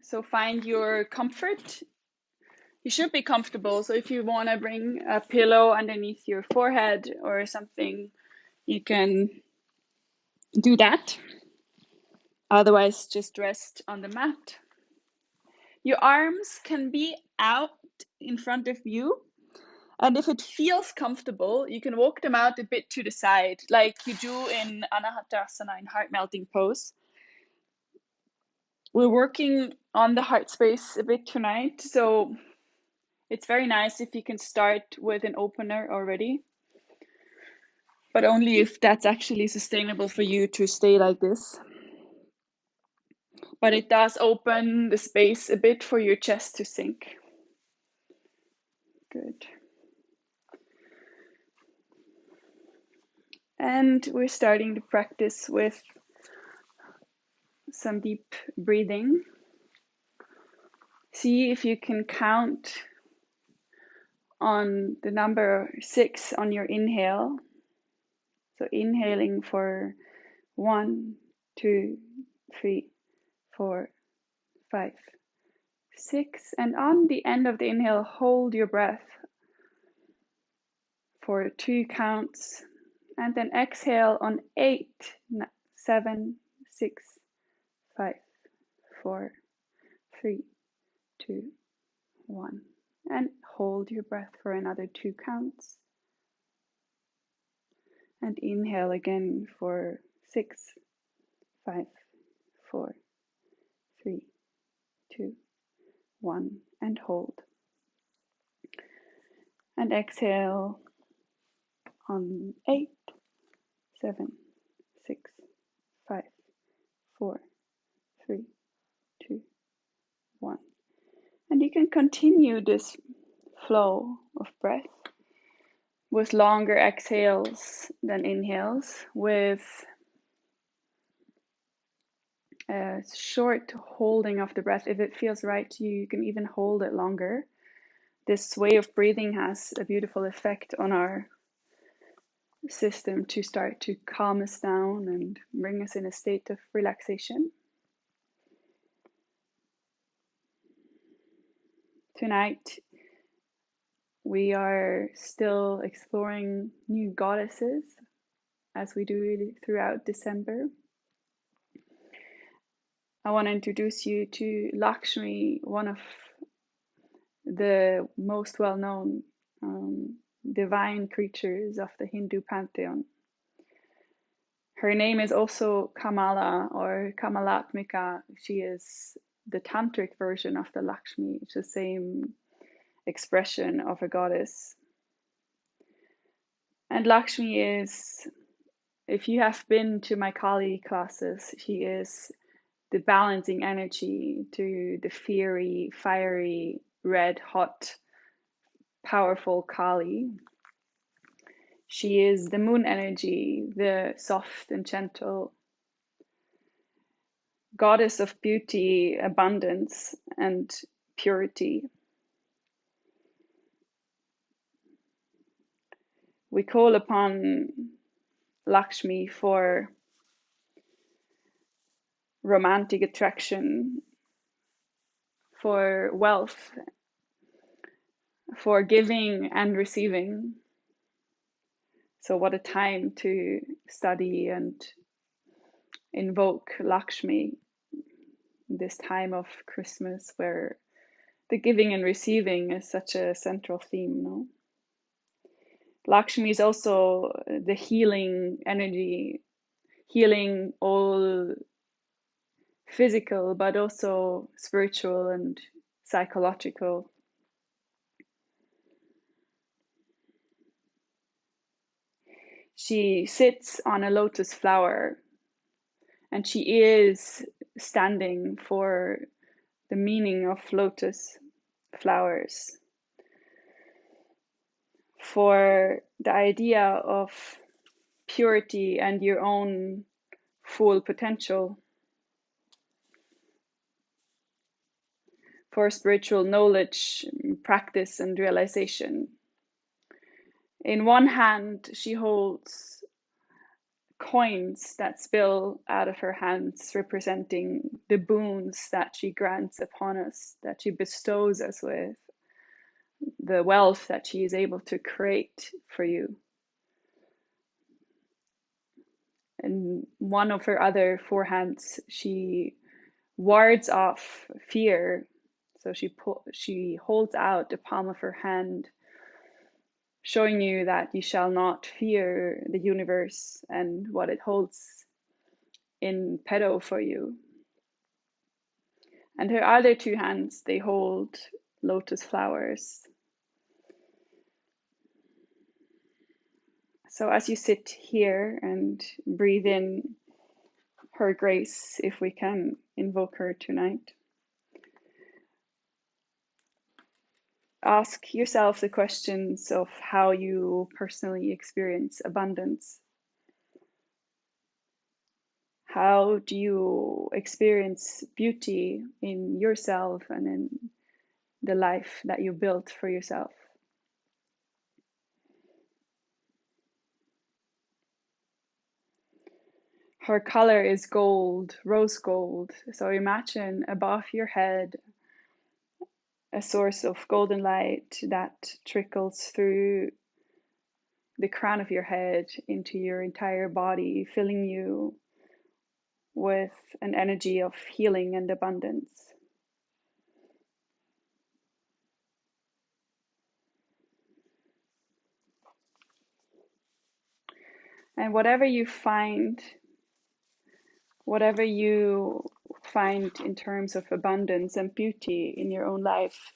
So find your comfort. You should be comfortable. So if you want to bring a pillow underneath your forehead or something, you can do that. Otherwise, just rest on the mat. Your arms can be out in front of you. And if it feels comfortable, you can walk them out a bit to the side, like you do in Anahatasana, in heart melting pose. We're working on the heart space a bit tonight, so it's very nice if you can start with an opener already, but only if that's actually sustainable for you to stay like this. But it does open the space a bit for your chest to sink. Good. And we're starting to practice with some deep breathing. See if you can count on the number 6 on your inhale. So inhaling for 1, 2, 3, 4, 5, 6. And on the end of the inhale, hold your breath for 2 counts. And then exhale on 8, 7, 6, 5, 4, 3, 2, 1. And hold your breath for another 2 counts. And inhale again for 6, 5, 4, 3, 2, 1. And hold. And exhale on 8, 7, 6, 5, 4, 3, 2, 1. And you can continue this flow of breath with longer exhales than inhales, with a short holding of the breath. If it feels right to you, you can even hold it longer. This way of breathing has a beautiful effect on our system to start to calm us down and bring us in a state of relaxation. Tonight, we are still exploring new goddesses, as we do throughout December. I want to introduce you to Lakshmi, one of the most well-known divine creatures of the Hindu pantheon. Her name is also Kamala or Kamalatmika. She is the tantric version of the Lakshmi. It's the same expression of a goddess. And Lakshmi is, if you have been to my Kali classes, she is the balancing energy to the fiery, red hot, powerful Kali. She is the moon energy, the soft and gentle goddess of beauty, abundance, and purity. We call upon Lakshmi for romantic attraction, for wealth, for giving and receiving. So what a time to study and invoke Lakshmi, this time of Christmas where the giving and receiving is such a central theme, no? Lakshmi is also the healing energy, healing all physical, but also spiritual and psychological. She sits on a lotus flower, and she is standing for the meaning of lotus flowers, for the idea of purity and your own full potential, for spiritual knowledge, practice, and realization. In one hand, she holds coins that spill out of her hands, representing the boons that she grants upon us, that she bestows us with, the wealth that she is able to create for you. And one of her other forehands, she wards off fear. So she holds out the palm of her hand, showing you that you shall not fear the universe and what it holds in petto for you. And her other two hands, they hold lotus flowers. So as you sit here and breathe in her grace, if we can invoke her tonight, ask yourself the questions of how you personally experience abundance. How do you experience beauty in yourself and in the life that you built for yourself? Her color is gold, rose gold. So imagine above your head a source of golden light that trickles through the crown of your head into your entire body, filling you with an energy of healing and abundance. And whatever you find in terms of abundance and beauty in your own life,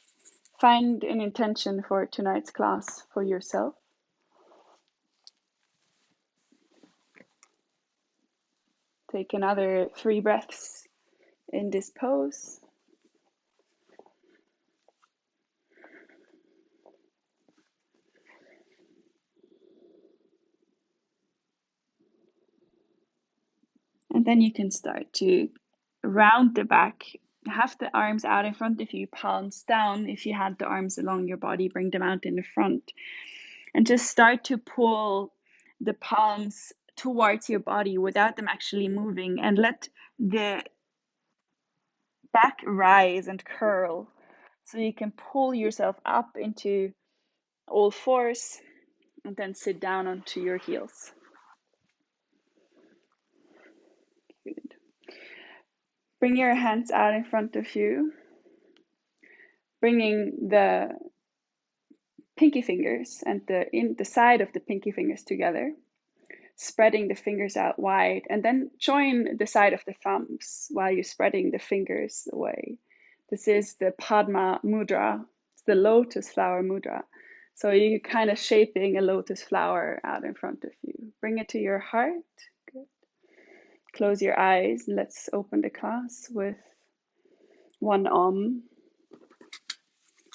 find an intention for tonight's class for yourself. Take another 3 breaths in this pose. And then you can start to round the back. Have the arms out in front of you, palms down. If you had the arms along your body, bring them out in the front. And just start to pull the palms towards your body without them actually moving, and let the back rise and curl. So you can pull yourself up into all fours and then sit down onto your heels. Good. Bring your hands out in front of you, bringing the pinky fingers and the side of the pinky fingers together, spreading the fingers out wide, and then join the side of the thumbs while you're spreading the fingers away. This is the Padma Mudra. It's the lotus flower mudra. So you're kind of shaping a lotus flower out in front of you. Bring it to your heart. Good. Close your eyes. Let's open the class with one Om.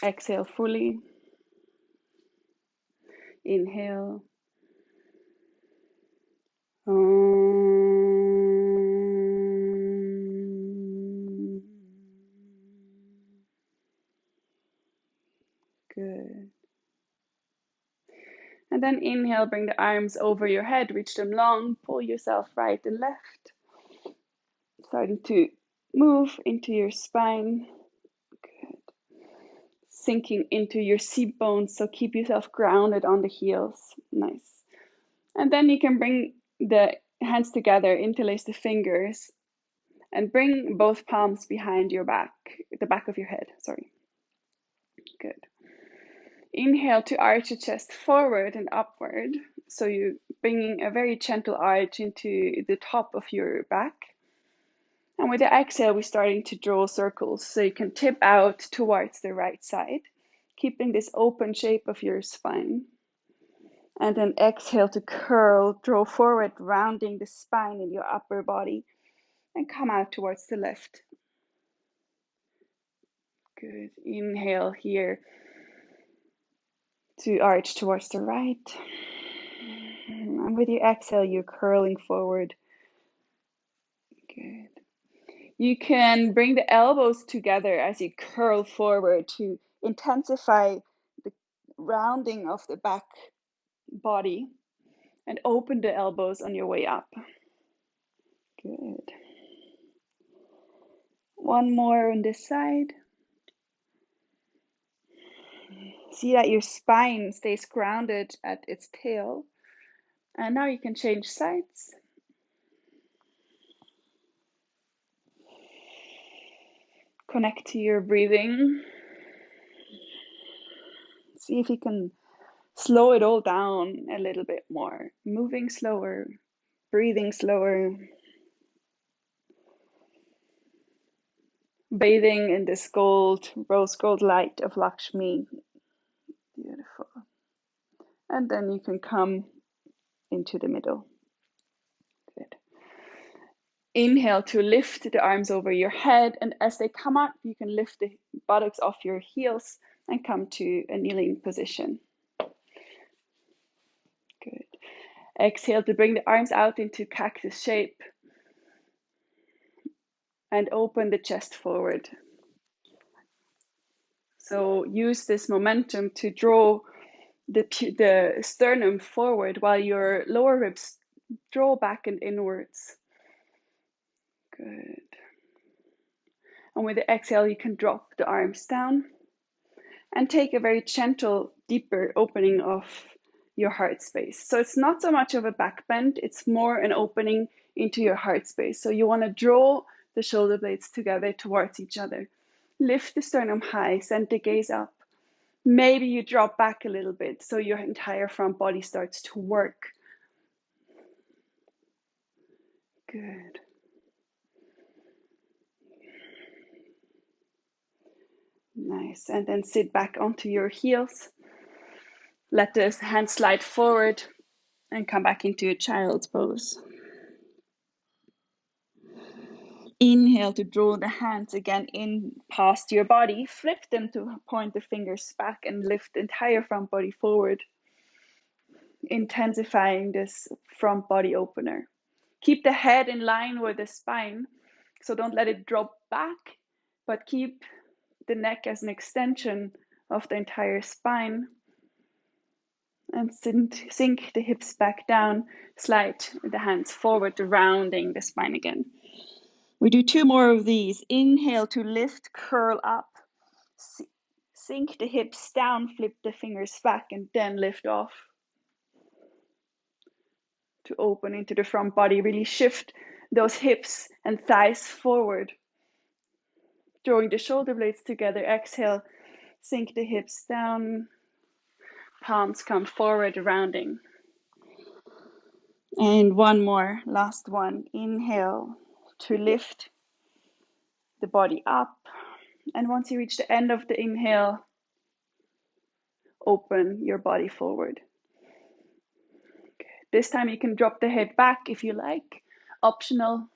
Exhale fully. Inhale. Good. And then inhale, bring the arms over your head, reach them long, pull yourself right and left. Starting to move into your spine. Good. Sinking into your seat bones, so keep yourself grounded on the heels. Nice. And then you can bring the hands together, interlace the fingers, and bring both palms behind your back, the back of your head, sorry. Good. Inhale to arch your chest forward and upward. So you're bringing a very gentle arch into the top of your back. And with the exhale, we're starting to draw circles. So you can tip out towards the right side, keeping this open shape of your spine. And then exhale to curl, draw forward, rounding the spine in your upper body, and come out towards the left. Good. Inhale here to arch towards the right. And with your exhale, you're curling forward. Good. You can bring the elbows together as you curl forward to intensify the rounding of the back body, and open the elbows on your way up. Good. One more on this side. See that your spine stays grounded at its tail. And now you can change sides. Connect to your breathing. See if you can slow it all down a little bit more. Moving slower, breathing slower. Bathing in this rose gold light of Lakshmi. Beautiful. And then you can come into the middle. Good. Inhale to lift the arms over your head, and as they come up, you can lift the buttocks off your heels and come to a kneeling position. Good. Exhale to bring the arms out into cactus shape and open the chest forward. So use this momentum to draw the sternum forward while your lower ribs draw back and inwards. Good. And with the exhale, you can drop the arms down and take a very gentle, deeper opening of your heart space. So it's not so much of a back bend, it's more an opening into your heart space. So you want to draw the shoulder blades together towards each other. Lift the sternum high, send the gaze up. Maybe you drop back a little bit so your entire front body starts to work. Good. Nice. And then sit back onto your heels. Let the hands slide forward and come back into a child's pose. Inhale to draw the hands again in past your body. Flip them to point the fingers back and lift the entire front body forward, intensifying this front body opener. Keep the head in line with the spine, so don't let it drop back, but keep the neck as an extension of the entire spine. And sink the hips back down, slide the hands forward, rounding the spine again. We do 2 more of these. Inhale to lift, curl up. Sink the hips down, flip the fingers back, and then lift off. To open into the front body, really shift those hips and thighs forward. Drawing the shoulder blades together. Exhale, sink the hips down. Palms come forward, rounding. And one more, last one. Inhale to lift the body up. And once you reach the end of the inhale, open your body forward. Okay. This time you can drop the head back if you like, optional.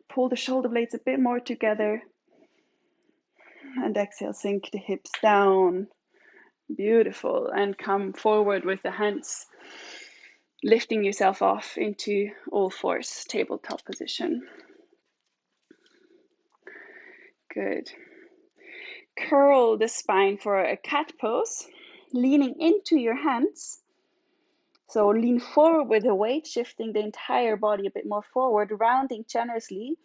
Pull the shoulder blades a bit more together. And exhale, sink the hips down. Beautiful. And come forward with the hands, lifting yourself off into all fours, tabletop position. Good. Curl the spine for a cat pose, leaning into your hands. So lean forward with the weight, shifting the entire body a bit more forward, rounding generously.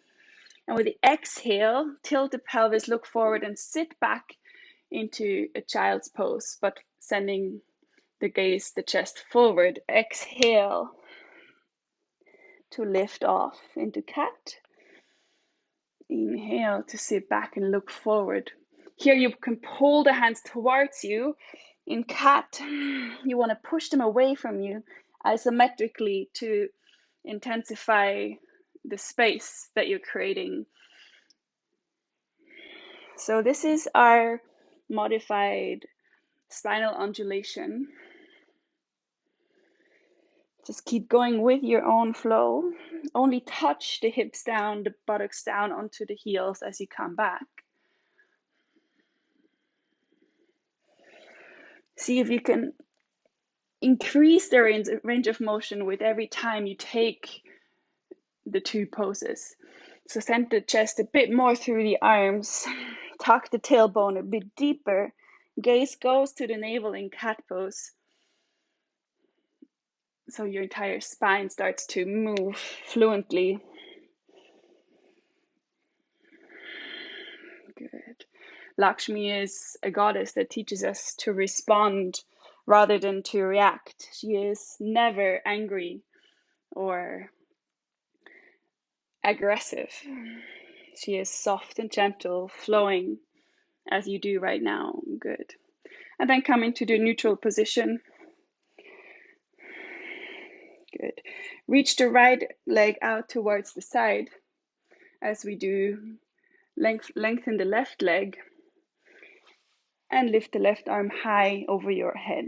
And with the exhale, tilt the pelvis, look forward and sit back into a child's pose, but sending the gaze, the chest forward. Exhale to lift off into cat. Inhale to sit back and look forward. Here you can pull the hands towards you. In cat, you want to push them away from you isometrically to intensify the space that you're creating. So this is our modified spinal undulation. Just keep going with your own flow. Only touch the hips down, the buttocks down onto the heels as you come back. See if you can increase the range of motion with every time you take the 2 poses. So send the chest a bit more through the arms, tuck the tailbone a bit deeper, gaze goes to the navel in cat pose. So your entire spine starts to move fluently. Lakshmi is a goddess that teaches us to respond rather than to react. She is never angry or aggressive. She is soft and gentle, flowing as you do right now. Good. And then come into the neutral position. Good. Reach the right leg out towards the side as we do. Lengthen the left leg and lift the left arm high over your head.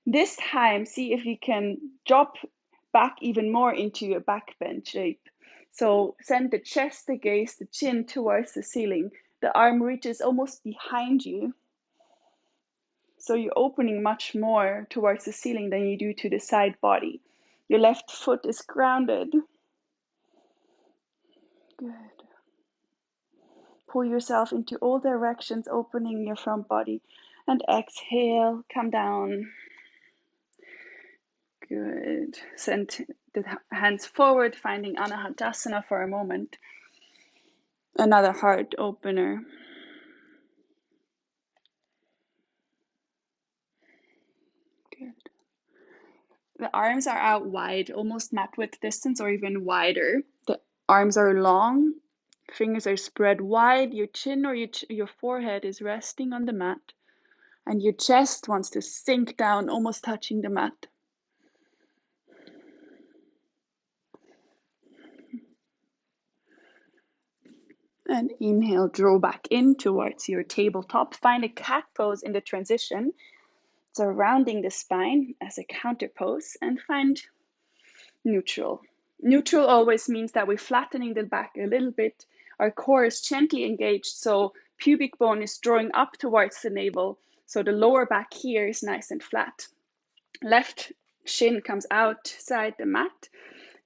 This time, see if you can drop back even more into a back bend shape. So send the chest, the gaze, the chin towards the ceiling. The arm reaches almost behind you. So you're opening much more towards the ceiling than you do to the side body. Your left foot is grounded. Good. Pull yourself into all directions, opening your front body. And exhale, come down. Good. Send the hands forward, finding Anahatasana for a moment. Another heart opener. Good. The arms are out wide, almost mat width distance or even wider. The arms are long, fingers are spread wide. Your chin or your forehead is resting on the mat, and your chest wants to sink down, almost touching the mat. And inhale, draw back in towards your tabletop. Find a cat pose in the transition. So rounding the spine as a counter pose, and find neutral. Neutral always means that we're flattening the back a little bit. Our core is gently engaged, so pubic bone is drawing up towards the navel. So the lower back here is nice and flat. Left shin comes outside the mat.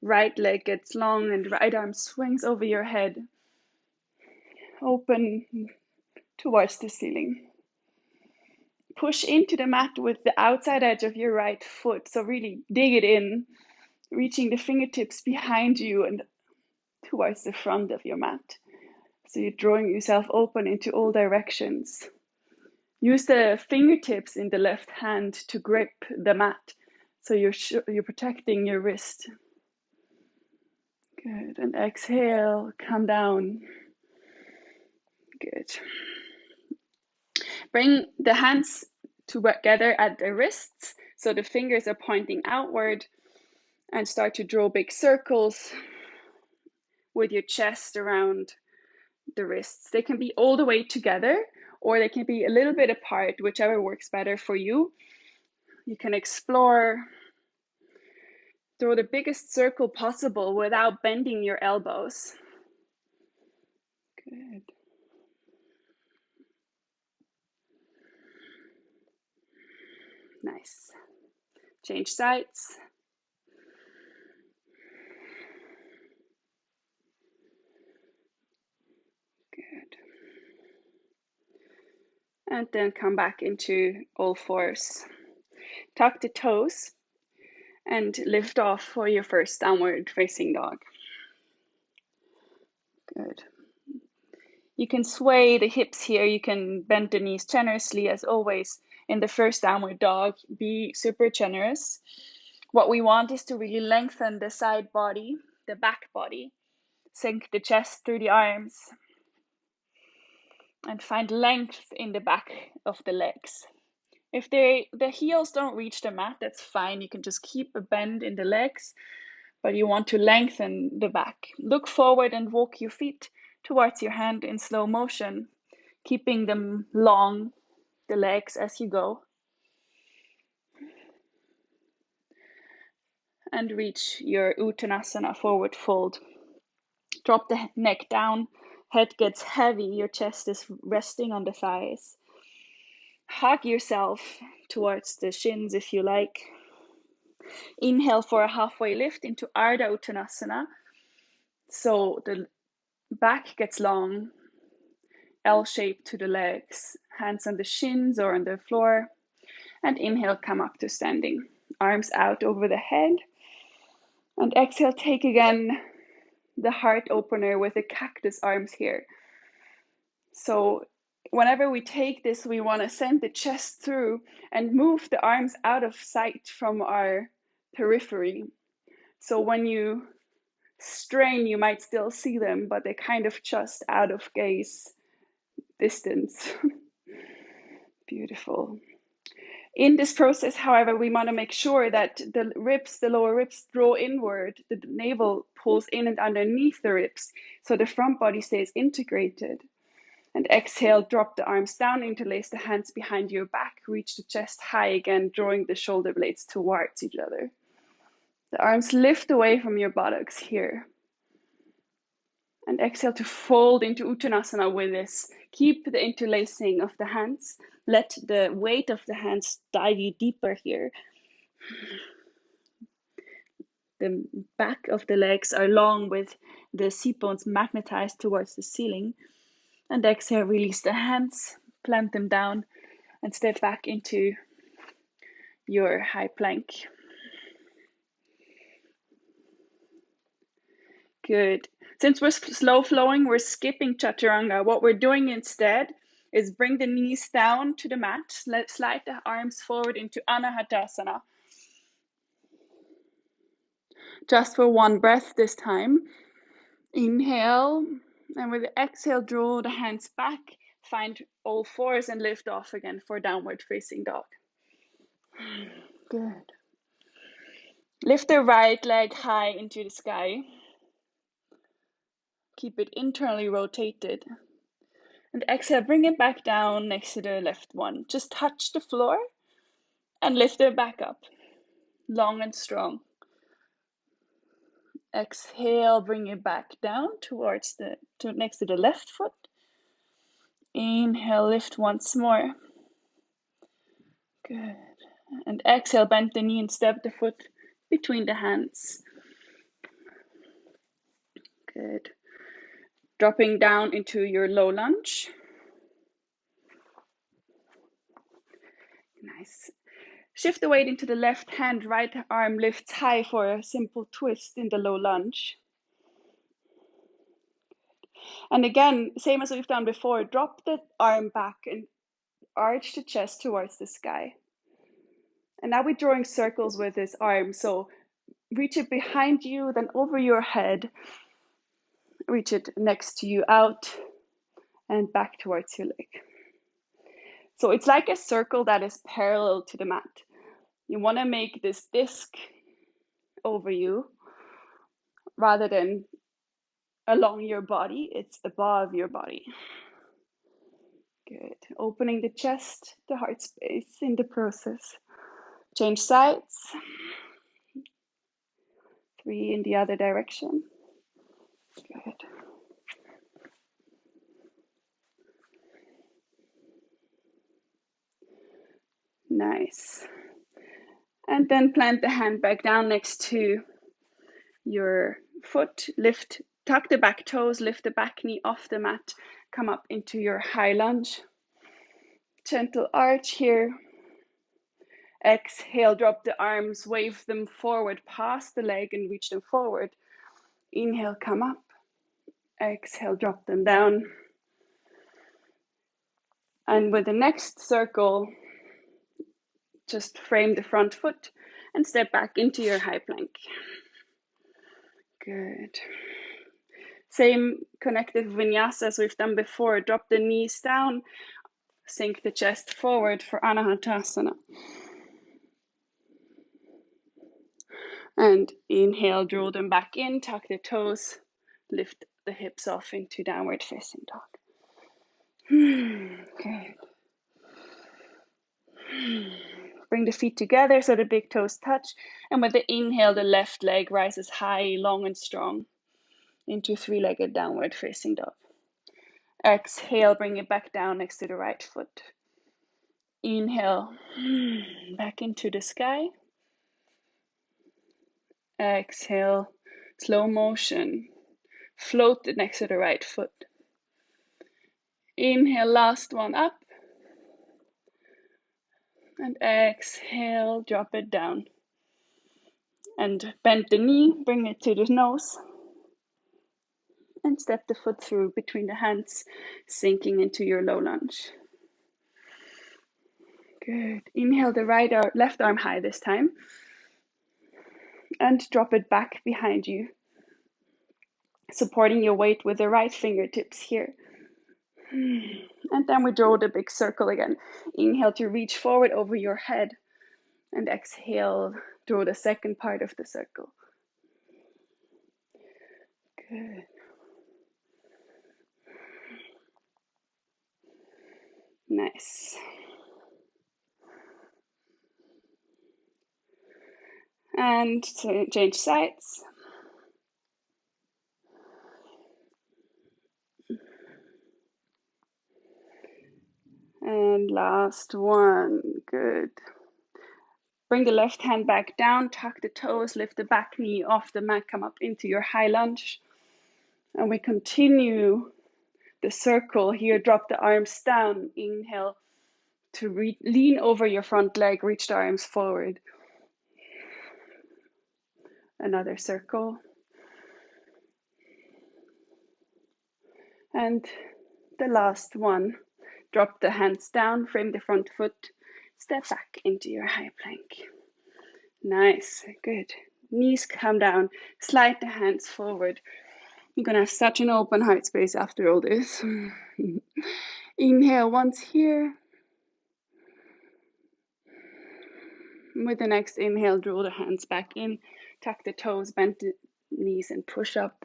Right leg gets long and right arm swings over your head. Open towards the ceiling. Push into the mat with the outside edge of your right foot. So really dig it in, reaching the fingertips behind you and towards the front of your mat. So you're drawing yourself open into all directions. Use the fingertips in the left hand to grip the mat. So you're protecting your wrist. Good. And exhale, come down. Good. Bring the hands together at the wrists, so the fingers are pointing outward, and start to draw big circles with your chest around the wrists. They can be all the way together, or they can be a little bit apart, whichever works better for you. You can explore. Draw the biggest circle possible without bending your elbows. Good. Nice. Change sides. Good. And then come back into all fours. Tuck the toes and lift off for your first downward facing dog. Good. You can sway the hips here. You can bend the knees generously, as always. In the first downward dog, be super generous. What we want is to really lengthen the side body, the back body. Sink the chest through the arms. And find length in the back of the legs. If the heels don't reach the mat, that's fine. You can just keep a bend in the legs, but you want to lengthen the back. Look forward and walk your feet towards your hand in slow motion, keeping them long, the legs, as you go. And reach your Uttanasana, forward fold. Drop the neck down, head gets heavy, your chest is resting on the thighs. Hug yourself towards the shins if you like. Inhale for a halfway lift into Ardha Uttanasana. So the back gets long, L-shaped to the legs, hands on the shins or on the floor. And inhale, come up to standing. Arms out over the head. And exhale, take again the heart opener with the cactus arms here. So whenever we take this, we want to send the chest through and move the arms out of sight from our periphery. So when you strain, you might still see them, but they're kind of just out of gaze distance. Beautiful. In this process, however, we want to make sure that the ribs, the lower ribs, draw inward, the navel pulls in and underneath the ribs, so the front body stays integrated. And exhale, drop the arms down, interlace the hands behind your back, reach the chest high again, drawing the shoulder blades towards each other. The arms lift away from your buttocks here. And exhale to fold into Uttanasana with this. Keep the interlacing of the hands. Let the weight of the hands dive you deeper here. The back of the legs are long with the seat bones magnetized towards the ceiling. And exhale, release the hands, plant them down, and step back into your high plank. Good. Since we're slow flowing, we're skipping chaturanga. What we're doing instead is bring the knees down to the mat, slide the arms forward into anahatasana. Just for one breath this time. Inhale, and with the exhale, draw the hands back, find all fours and lift off again for downward facing dog. Good. Lift the right leg high into the sky. Keep it internally rotated. And exhale, bring it back down next to the left one. Just touch the floor and lift it back up, long and strong. Exhale, bring it back down towards next to the left foot. Inhale, lift once more. Good. And exhale, bend the knee and step the foot between the hands. Good. Dropping down into your low lunge. Nice. Shift the weight into the left hand, right arm lifts high for a simple twist in the low lunge. And again, same as we've done before, drop the arm back and arch the chest towards the sky. And now we're drawing circles with this arm. So reach it behind you, then over your head. Reach it next to you, out and back towards your leg. So it's like a circle that is parallel to the mat. You want to make this disc over you rather than along your body. It's above your body. Good. Opening the chest, the heart space in the process. Change sides. 3 in the other direction. Good. Nice. And then plant the hand back down next to your foot. Lift, tuck the back toes, lift the back knee off the mat. Come up into your high lunge. Gentle arch here. Exhale, drop the arms, wave them forward past the leg and reach them forward. Inhale, come up. Exhale, drop them down. And with the next circle, just frame the front foot and step back into your high plank. Good. Same connected vinyasa as we've done before. Drop the knees down, sink the chest forward for anahatasana. And inhale, draw them back in, tuck the toes, lift the hips off into downward facing dog. Good. Bring the feet together so the big toes touch. And with the inhale, the left leg rises high, long and strong into 3-legged downward facing dog. Exhale, bring it back down next to the right foot. Inhale, back into the sky. Exhale, slow motion. Float next to the right foot. Inhale, last one up. And exhale, drop it down. And bend the knee, bring it to the nose. And step the foot through between the hands, sinking into your low lunge. Good. Inhale the left arm high this time. And drop it back behind you, supporting your weight with the right fingertips here. And then we draw the big circle again. Inhale to reach forward over your head. And exhale, draw the second part of the circle. Good. Nice. And change sides. And last one. Good. Bring the left hand back down, tuck the toes, lift the back knee off the mat, come up into your high lunge. And we continue the circle here. Drop the arms down. Inhale to lean over your front leg, reach the arms forward. Another circle. And the last one. Drop the hands down, frame the front foot, step back into your high plank. Nice, good. Knees come down, slide the hands forward. You're gonna have such an open heart space after all this. Inhale once here. With the next inhale, draw the hands back in, tuck the toes, bend the knees, and push up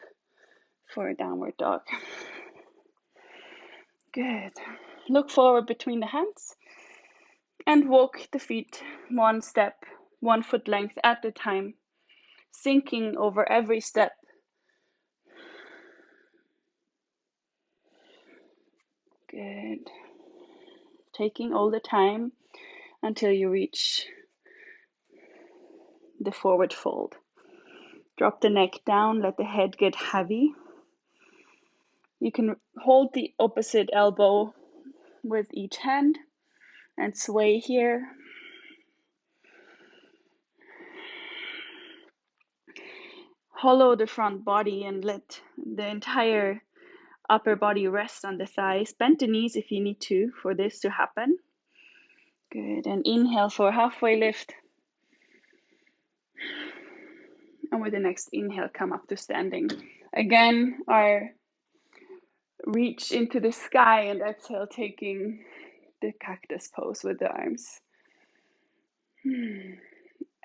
for a downward dog. Good. Look forward between the hands and walk the feet one step, 1 foot length at a time, sinking over every step. Good. Taking all the time until you reach the forward fold. Drop the neck down, let the head get heavy. You can hold the opposite elbow with each hand and sway here. Hollow the front body and let the entire upper body rest on the thighs. Bend the knees if you need to for this to happen. Good. And inhale for halfway lift. And with the next inhale, come up to standing. Again, our reach into the sky, and exhale, taking the cactus pose with the arms.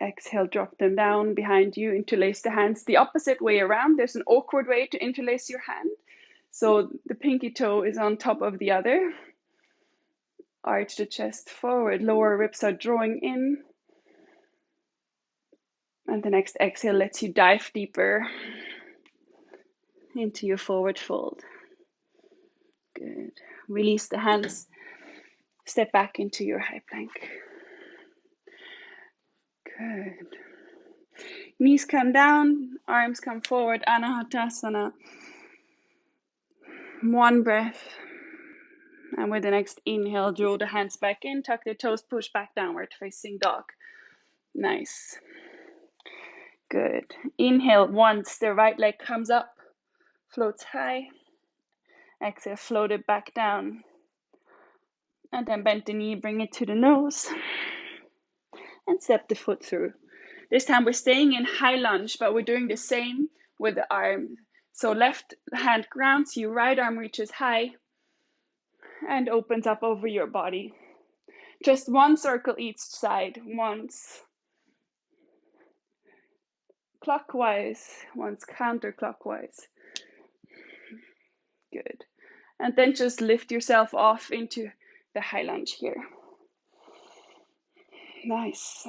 Exhale, drop them down behind you, interlace the hands the opposite way around. There's an awkward way to interlace your hand. So the pinky toe is on top of the other. Arch the chest forward, lower ribs are drawing in. And the next exhale lets you dive deeper into your forward fold. Good. Release the hands. Step back into your high plank. Good. Knees come down, arms come forward, Anahatasana. One breath. And with the next inhale, draw the hands back in, tuck the toes, push back downward facing dog. Nice. Good. Inhale once, the right leg comes up, floats high. Exhale, float it back down. And then bend the knee, bring it to the nose. And step the foot through. This time we're staying in high lunge, but we're doing the same with the arm. So left hand grounds you, right arm reaches high and opens up over your body. Just one circle each side, once clockwise, once counterclockwise. Good. And then just lift yourself off into the high lunge here. Nice.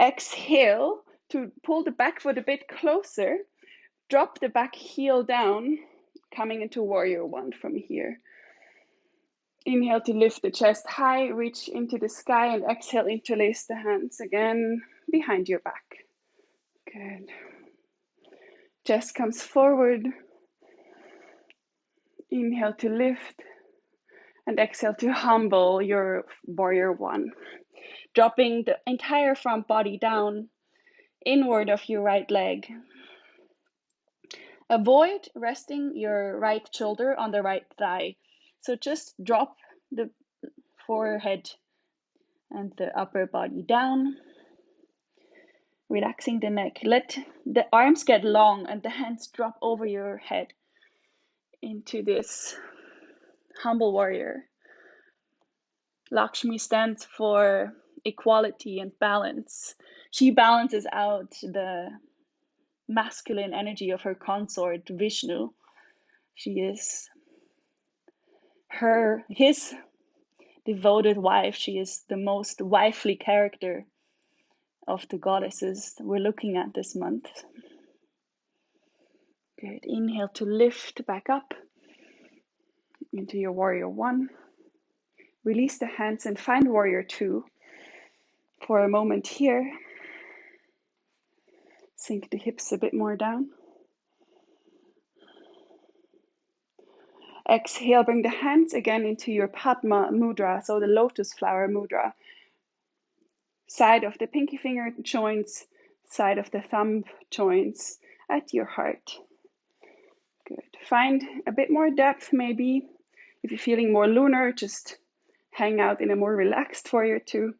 Exhale to pull the back foot a bit closer. Drop the back heel down, coming into warrior one from here. Inhale to lift the chest high, reach into the sky, and exhale, interlace the hands again behind your back. Good. Chest comes forward. Inhale to lift, and exhale to humble your warrior one. Dropping the entire front body down, inward of your right leg. Avoid resting your right shoulder on the right thigh. So just drop the forehead and the upper body down, relaxing the neck. Let the arms get long and the hands drop over your head into this humble warrior. Lakshmi stands for equality and balance. She balances out the masculine energy of her consort Vishnu. She is his devoted wife. She is the most wifely character of the goddesses we're looking at this month. Good. Inhale to lift back up into your warrior one. Release the hands and find warrior two for a moment here. Sink the hips a bit more down. Exhale, bring the hands again into your Padma mudra, so the lotus flower mudra. Side of the pinky finger joints, side of the thumb joints at your heart. Good. Find a bit more depth maybe. If you're feeling more lunar, just hang out in a more relaxed warrior two.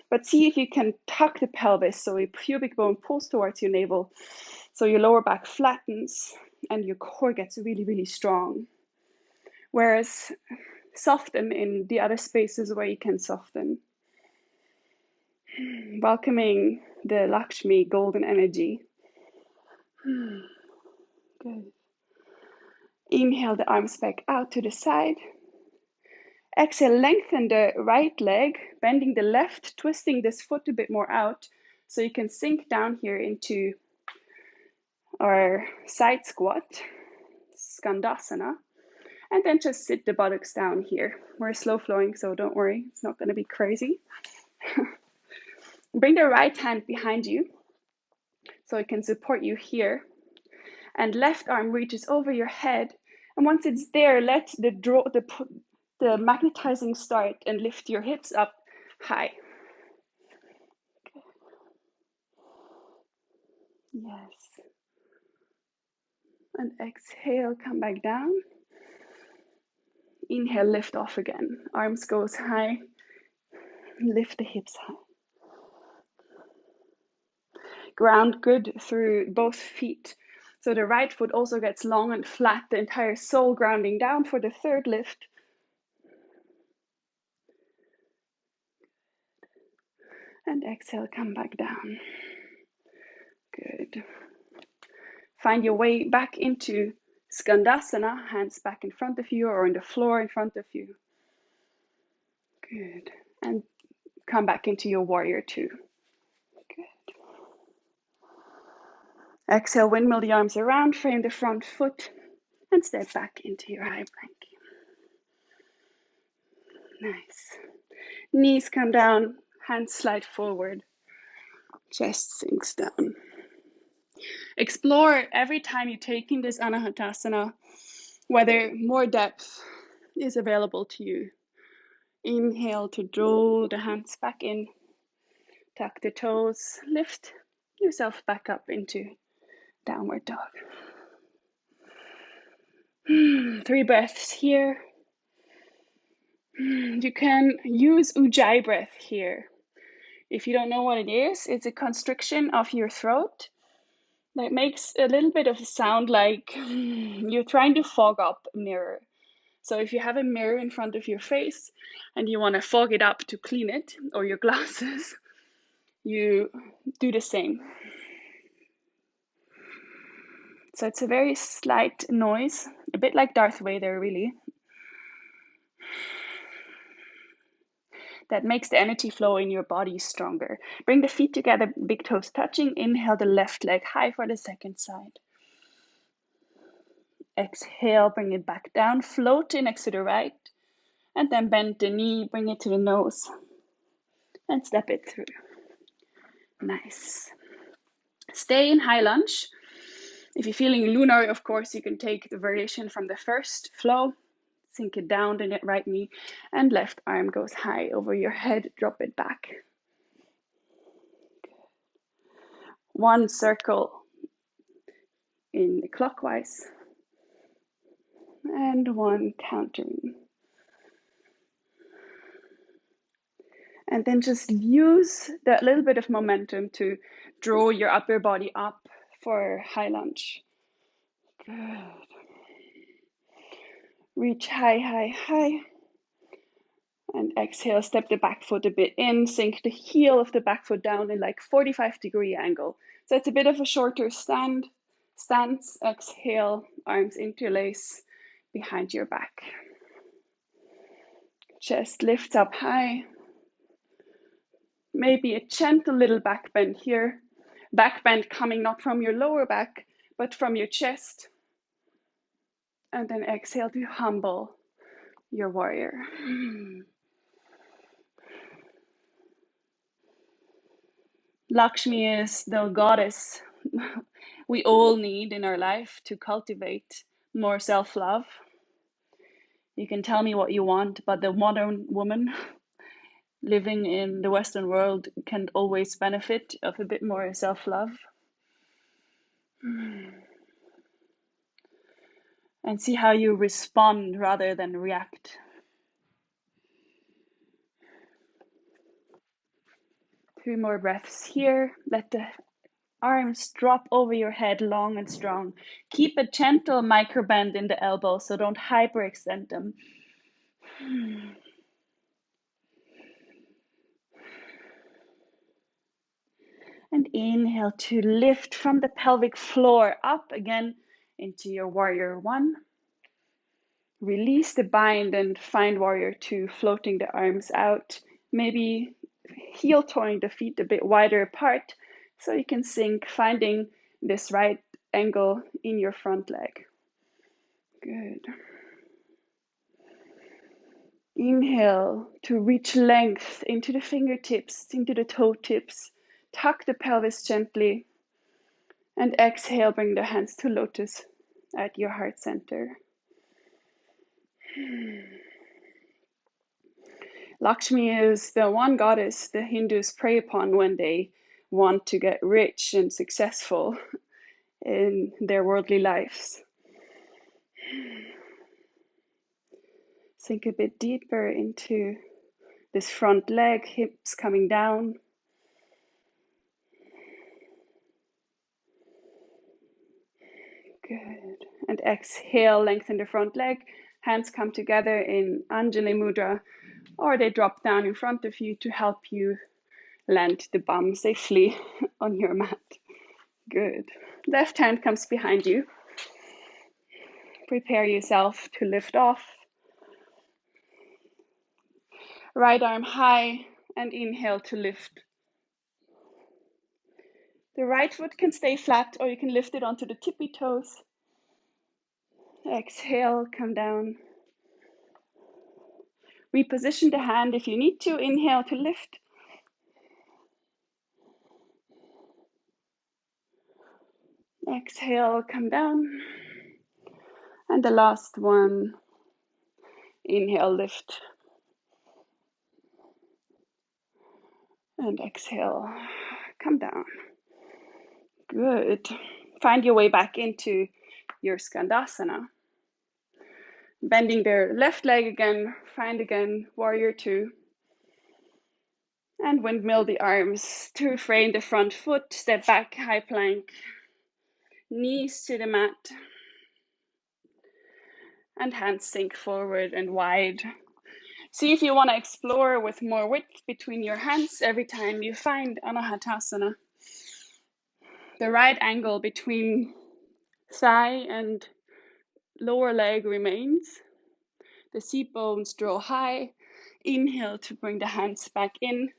But see if you can tuck the pelvis so your pubic bone pulls towards your navel, so your lower back flattens and your core gets really, really strong. Whereas soften in the other spaces where you can soften. Welcoming the Lakshmi golden energy. Good. Inhale the arms back out to the side. Exhale, lengthen the right leg, bending the left, twisting this foot a bit more out so you can sink down here into our side squat, Skandasana. And then just sit the buttocks down here. We're slow flowing, so don't worry, it's not going to be crazy. Bring the right hand behind you so it can support you here. And left arm reaches over your head. And once it's there, let the magnetizing start and lift your hips up high. Yes. And exhale, come back down. Inhale, lift off again. Arms goes high. Lift the hips high. Ground good through both feet. So the right foot also gets long and flat, the entire sole grounding down for the third lift. And exhale, come back down. Good. Find your way back into Skandasana, hands back in front of you or on the floor in front of you. Good. And come back into your warrior two. Good. Exhale, windmill the arms around, frame the front foot, and step back into your high plank. Nice. Knees come down, hands slide forward, chest sinks down. Explore every time you're taking this Anahatasana, whether more depth is available to you. Inhale to draw the hands back in, tuck the toes, lift yourself back up into downward dog. 3 breaths here. You can use Ujjayi breath here. If you don't know what it is, it's a constriction of your throat that makes a little bit of a sound like you're trying to fog up a mirror. So if you have a mirror in front of your face and you want to fog it up to clean it, or your glasses, you do the same. So it's a very slight noise, a bit like Darth Vader, really. That makes the energy flow in your body stronger. Bring the feet together, big toes touching. Inhale the left leg high for the second side. Exhale, bring it back down, float it next to the right, and then bend the knee, bring it to the nose, and step it through. Nice. Stay in high lunge. If you're feeling lunar, of course, you can take the variation from the first flow, sink it down the right knee, and left arm goes high over your head, drop it back. One circle in clockwise, and 1 countering. And then just use that little bit of momentum to draw your upper body up for high lunge. Good. Reach high, high, high. And exhale, step the back foot a bit in, sink the heel of the back foot down in like 45-degree angle. So it's a bit of a shorter stance. Exhale, arms interlace behind your back. Chest lifts up high. Maybe a gentle little back bend here. Back bend coming not from your lower back, but from your chest. And then exhale to humble your warrior. Lakshmi is the goddess we all need in our life to cultivate more self-love. You can tell me what you want, but the modern woman living in the Western world can always benefit of a bit more self-love. And see how you respond rather than react. 2 more breaths here. Let the arms drop over your head long and strong. Keep a gentle micro bend in the elbows, so don't hyperextend them. And inhale to lift from the pelvic floor up again into your warrior 1. Release the bind and find warrior 2, floating the arms out. Maybe heel toeing the feet a bit wider apart so you can sink, finding this right angle in your front leg. Good. Inhale to reach length into the fingertips, into the toe tips. Tuck the pelvis gently. And exhale, bring the hands to lotus at your heart center. Lakshmi is the one goddess the Hindus pray upon when they want to get rich and successful in their worldly lives. Sink a bit deeper into this front leg, hips coming down. Good. And exhale, lengthen the front leg. Hands come together in Anjali Mudra, or they drop down in front of you to help you land the bum safely on your mat. Good. Left hand comes behind you. Prepare yourself to lift off. Right arm high and inhale to lift. The right foot can stay flat or you can lift it onto the tippy toes. Exhale, come down. Reposition the hand if you need to. Inhale to lift. Exhale, come down. And the last one. Inhale, lift. And exhale, come down. Good. Find your way back into your Skandasana. Bending the left leg again, find again warrior 2. And windmill the arms to frame the front foot, step back, high plank, knees to the mat, and hands sink forward and wide. See if you want to explore with more width between your hands every time you find Anahatasana. The right angle between thigh and lower leg remains. The seat bones draw high. Inhale to bring the hands back in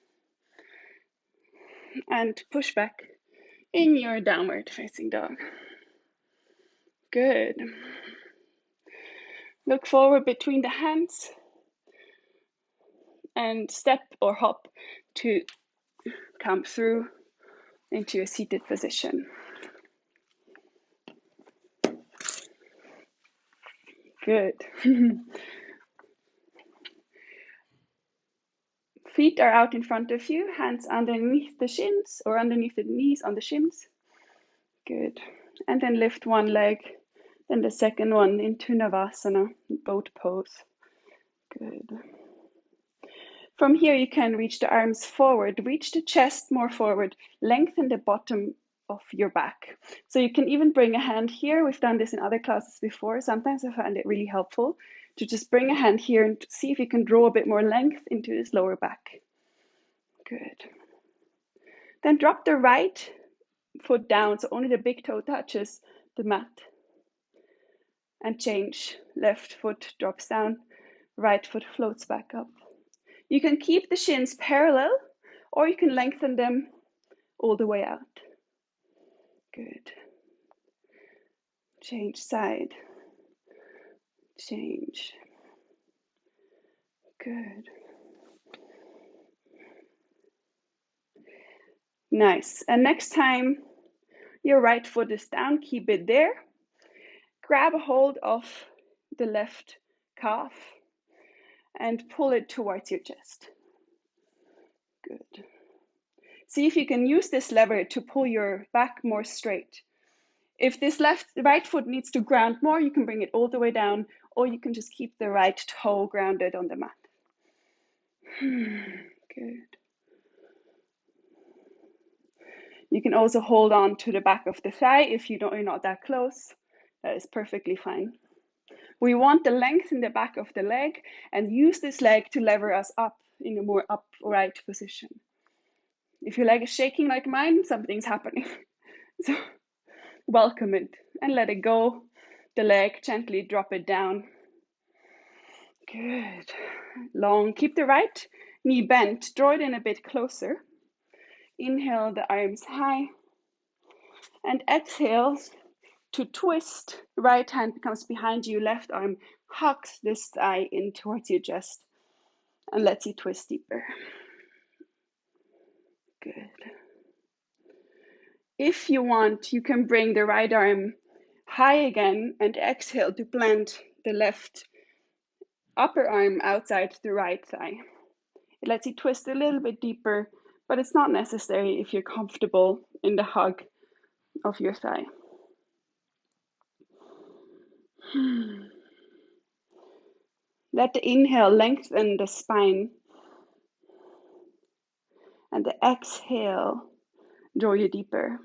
and push back in your downward facing dog. Good. Look forward between the hands and step or hop to come through into a seated position. Good. Feet are out in front of you, hands underneath the shins or underneath the knees on the shins. Good. And then lift one leg, then the second one into Navasana, boat pose. Good. From here, you can reach the arms forward, reach the chest more forward, lengthen the bottom of your back. So you can even bring a hand here. We've done this in other classes before. Sometimes I find it really helpful to just bring a hand here and see if you can draw a bit more length into this lower back. Good. Then drop the right foot down, so only the big toe touches the mat. And change. Left foot drops down, right foot floats back up. You can keep the shins parallel, or you can lengthen them all the way out. Good. Change side. Change. Good. Nice. And next time your right foot is down, keep it there. Grab a hold of the left calf and pull it towards your chest. Good. See if you can use this lever to pull your back more straight. If this right foot needs to ground more, you can bring it all the way down, or you can just keep the right toe grounded on the mat. Good. You can also hold on to the back of the thigh if you're not that close. That is perfectly fine. We want the length in the back of the leg and use this leg to lever us up in a more upright position. If your leg is shaking like mine, something's happening. So welcome it and let it go. The leg, gently drop it down. Good. Long. Keep the right knee bent. Draw it in a bit closer. Inhale the arms high. And exhale to twist. Right hand becomes behind you. Left arm hugs this thigh in towards your chest and lets you twist deeper. Good. If you want, you can bring the right arm high again and exhale to plant the left upper arm outside the right thigh. It lets you twist a little bit deeper, but it's not necessary if you're comfortable in the hug of your thigh. Let the inhale lengthen the spine, and the exhale draw you deeper.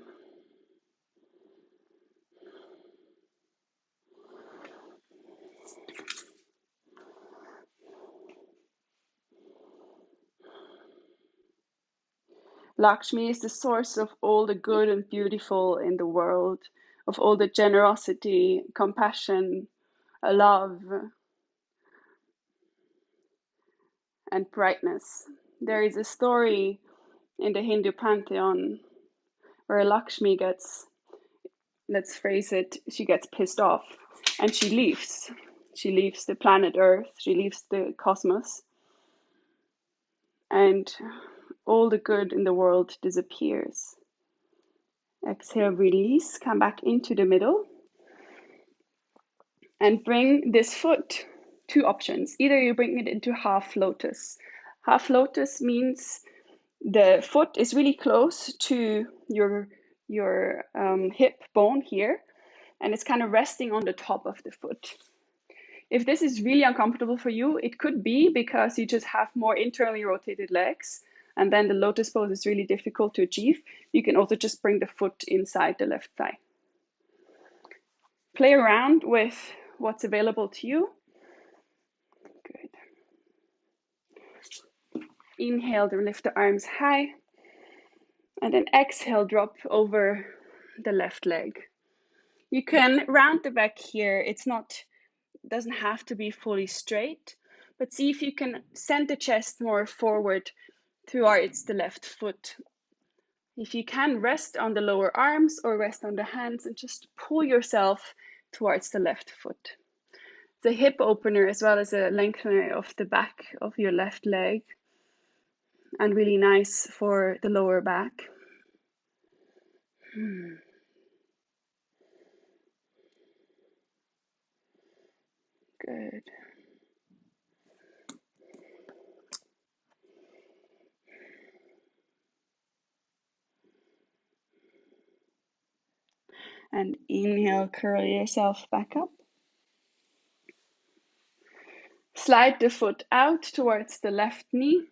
Lakshmi is the source of all the good and beautiful in the world, of all the generosity, compassion, love, and brightness. There is a story in the Hindu pantheon where Lakshmi gets, let's phrase it, she gets pissed off and she leaves. She leaves the planet Earth, she leaves the cosmos, and all the good in the world disappears. Exhale, release, come back into the middle, and bring this foot, two options. Either you bring it into half lotus. Half lotus means the foot is really close to your hip bone here, and it's kind of resting on the top of the foot. If this is really uncomfortable for you, it could be because you just have more internally rotated legs, and then the lotus pose is really difficult to achieve. You can also just bring the foot inside the left thigh. Play around with what's available to you. Good. Inhale to lift the arms high, and then exhale, drop over the left leg. You can round the back here. It doesn't have to be fully straight, but see if you can send the chest more forward towards the left foot. If you can, rest on the lower arms or rest on the hands and just pull yourself towards the left foot. The hip opener as well as a lengthener of the back of your left leg, and really nice for the lower back. Good. And Now curl yourself back up. Slide the foot out towards the left knee,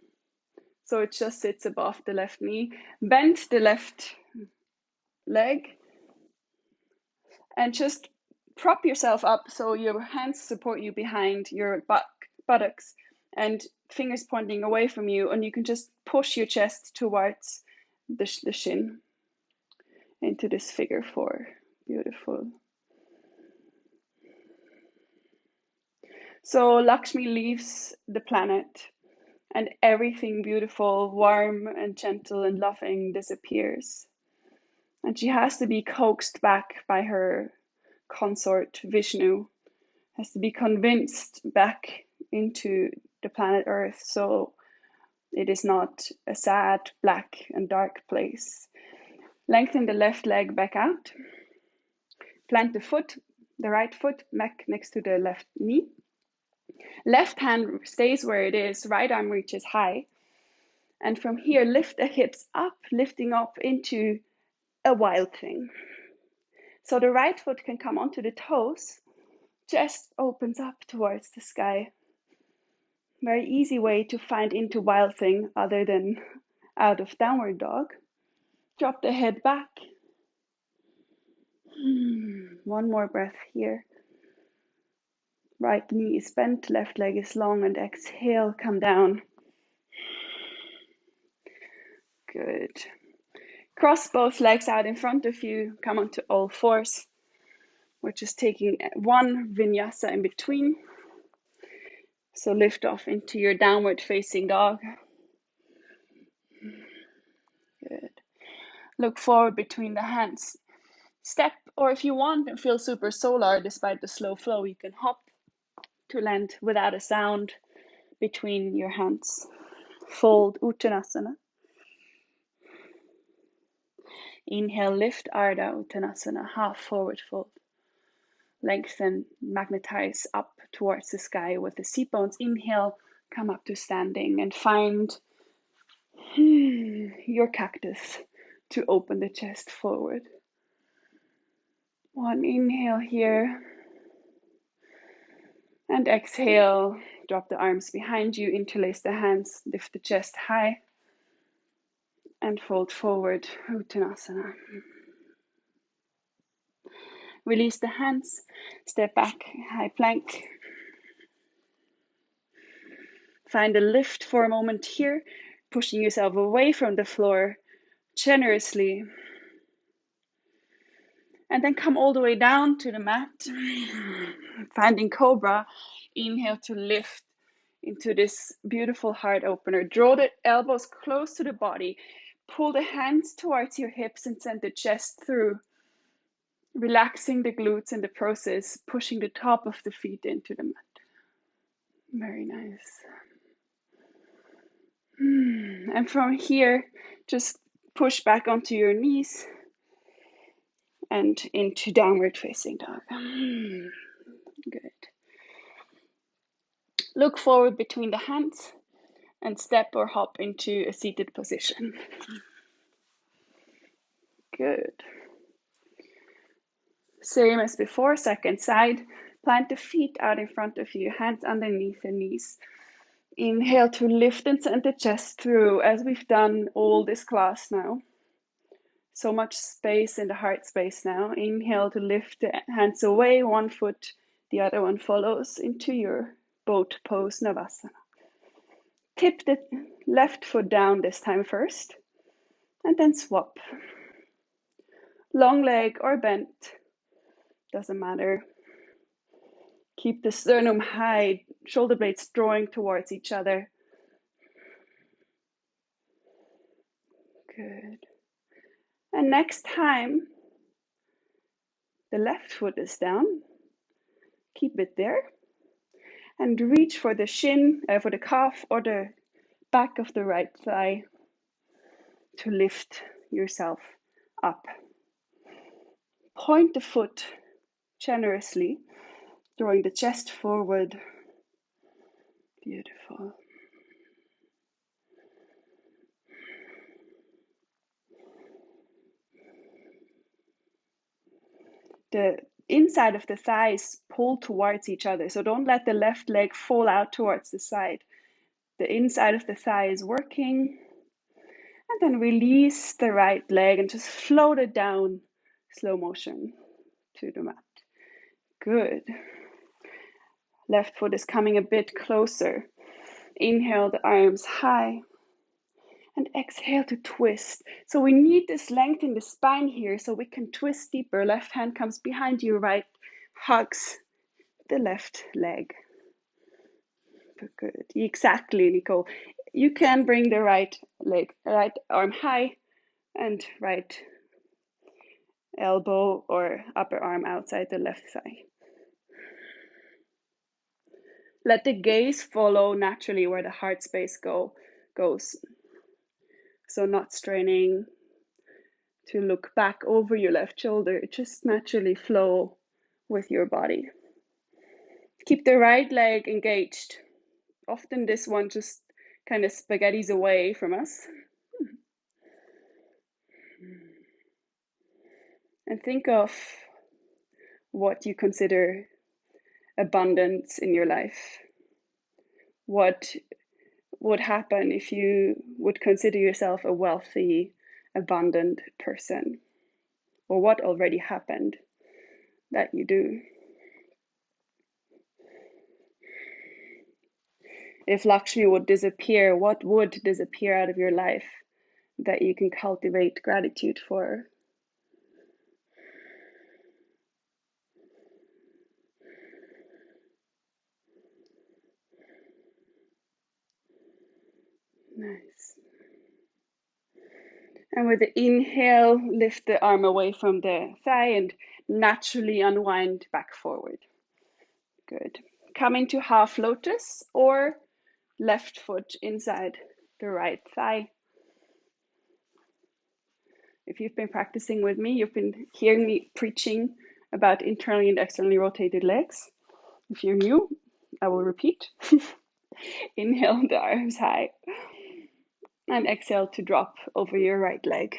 so it just sits above the left knee. Bend the left leg and just prop yourself up so your hands support you behind your buttocks and fingers pointing away from you, and you can just push your chest towards the shin into this figure 4. Beautiful. So Lakshmi leaves the planet and everything beautiful, warm and gentle and loving disappears. And she has to be coaxed back by her consort Vishnu, has to be convinced back into the planet Earth so it is not a sad, black and dark place. Lengthen the left leg back out. Plant the right foot back next to the left knee. Left hand stays where it is, right arm reaches high. And from here, lift the hips up, lifting up into a wild thing. So the right foot can come onto the toes, chest opens up towards the sky. Very easy way to find into wild thing other than out of downward dog. Drop the head back. One more breath here. Right knee is bent, left leg is long, and exhale, come down. Good. Cross both legs out in front of you, come onto all fours. We're just taking one vinyasa in between. So lift off into your downward facing dog. Good. Look forward between the hands. Step, or if you want and feel super solar despite the slow flow, you can hop to land without a sound between your hands. Fold Uttanasana. Inhale, lift Ardha Uttanasana, half forward fold. Lengthen, magnetize up towards the sky with the seat bones. Inhale, come up to standing and find your cactus to open the chest forward. One inhale here. And exhale, drop the arms behind you, interlace the hands, lift the chest high. And fold forward, Uttanasana. Release the hands, step back, high plank. Find a lift for a moment here, pushing yourself away from the floor generously. And then come all the way down to the mat. Finding Cobra, inhale to lift into this beautiful heart opener. Draw the elbows close to the body. Pull the hands towards your hips and send the chest through. Relaxing the glutes in the process, pushing the top of the feet into the mat. Very nice. And from here, just push back onto your knees and into downward facing dog. Good. Look forward between the hands and step or hop into a seated position. Good. Same as before, second side. Plant the feet out in front of you, hands underneath the knees. Inhale to lift and send the chest through, as we've done all this class now. So much space in the heart space now. Inhale to lift the hands away, one foot, the other one follows into your boat pose, Navasana. Tip the left foot down this time first, and then swap. Long leg or bent, doesn't matter. Keep the sternum high, shoulder blades drawing towards each other. Good. And next time, the left foot is down. Keep it there. And reach for the shin, for the calf or the back of the right thigh to lift yourself up. Point the foot generously, drawing the chest forward. Beautiful. The inside of the thighs pull towards each other. So don't let the left leg fall out towards the side. The inside of the thigh is working. And then release the right leg and just float it down, slow motion, to the mat. Good. Left foot is coming a bit closer. Inhale the arms high. And exhale to twist. So we need this length in the spine here so we can twist deeper. Left hand comes behind you, right hugs the left leg. Good. Exactly, Nicole. You can bring the right leg, right arm high and right elbow or upper arm outside the left thigh. Let the gaze follow naturally where the heart space goes. So not straining to look back over your left shoulder, just naturally flow with your body. Keep the right leg engaged. Often this one just kind of spaghettis away from us. And think of what you consider abundance in your life. What would happen if you would consider yourself a wealthy, abundant person? Or what already happened that you do? If Lakshmi would disappear, what would disappear out of your life that you can cultivate gratitude for? Nice. And with the inhale, lift the arm away from the thigh and naturally unwind back forward. Good. Coming to half lotus or left foot inside the right thigh. If you've been practicing with me, you've been hearing me preaching about internally and externally rotated legs. If you're new, I will repeat. Inhale the arms high and exhale to drop over your right leg.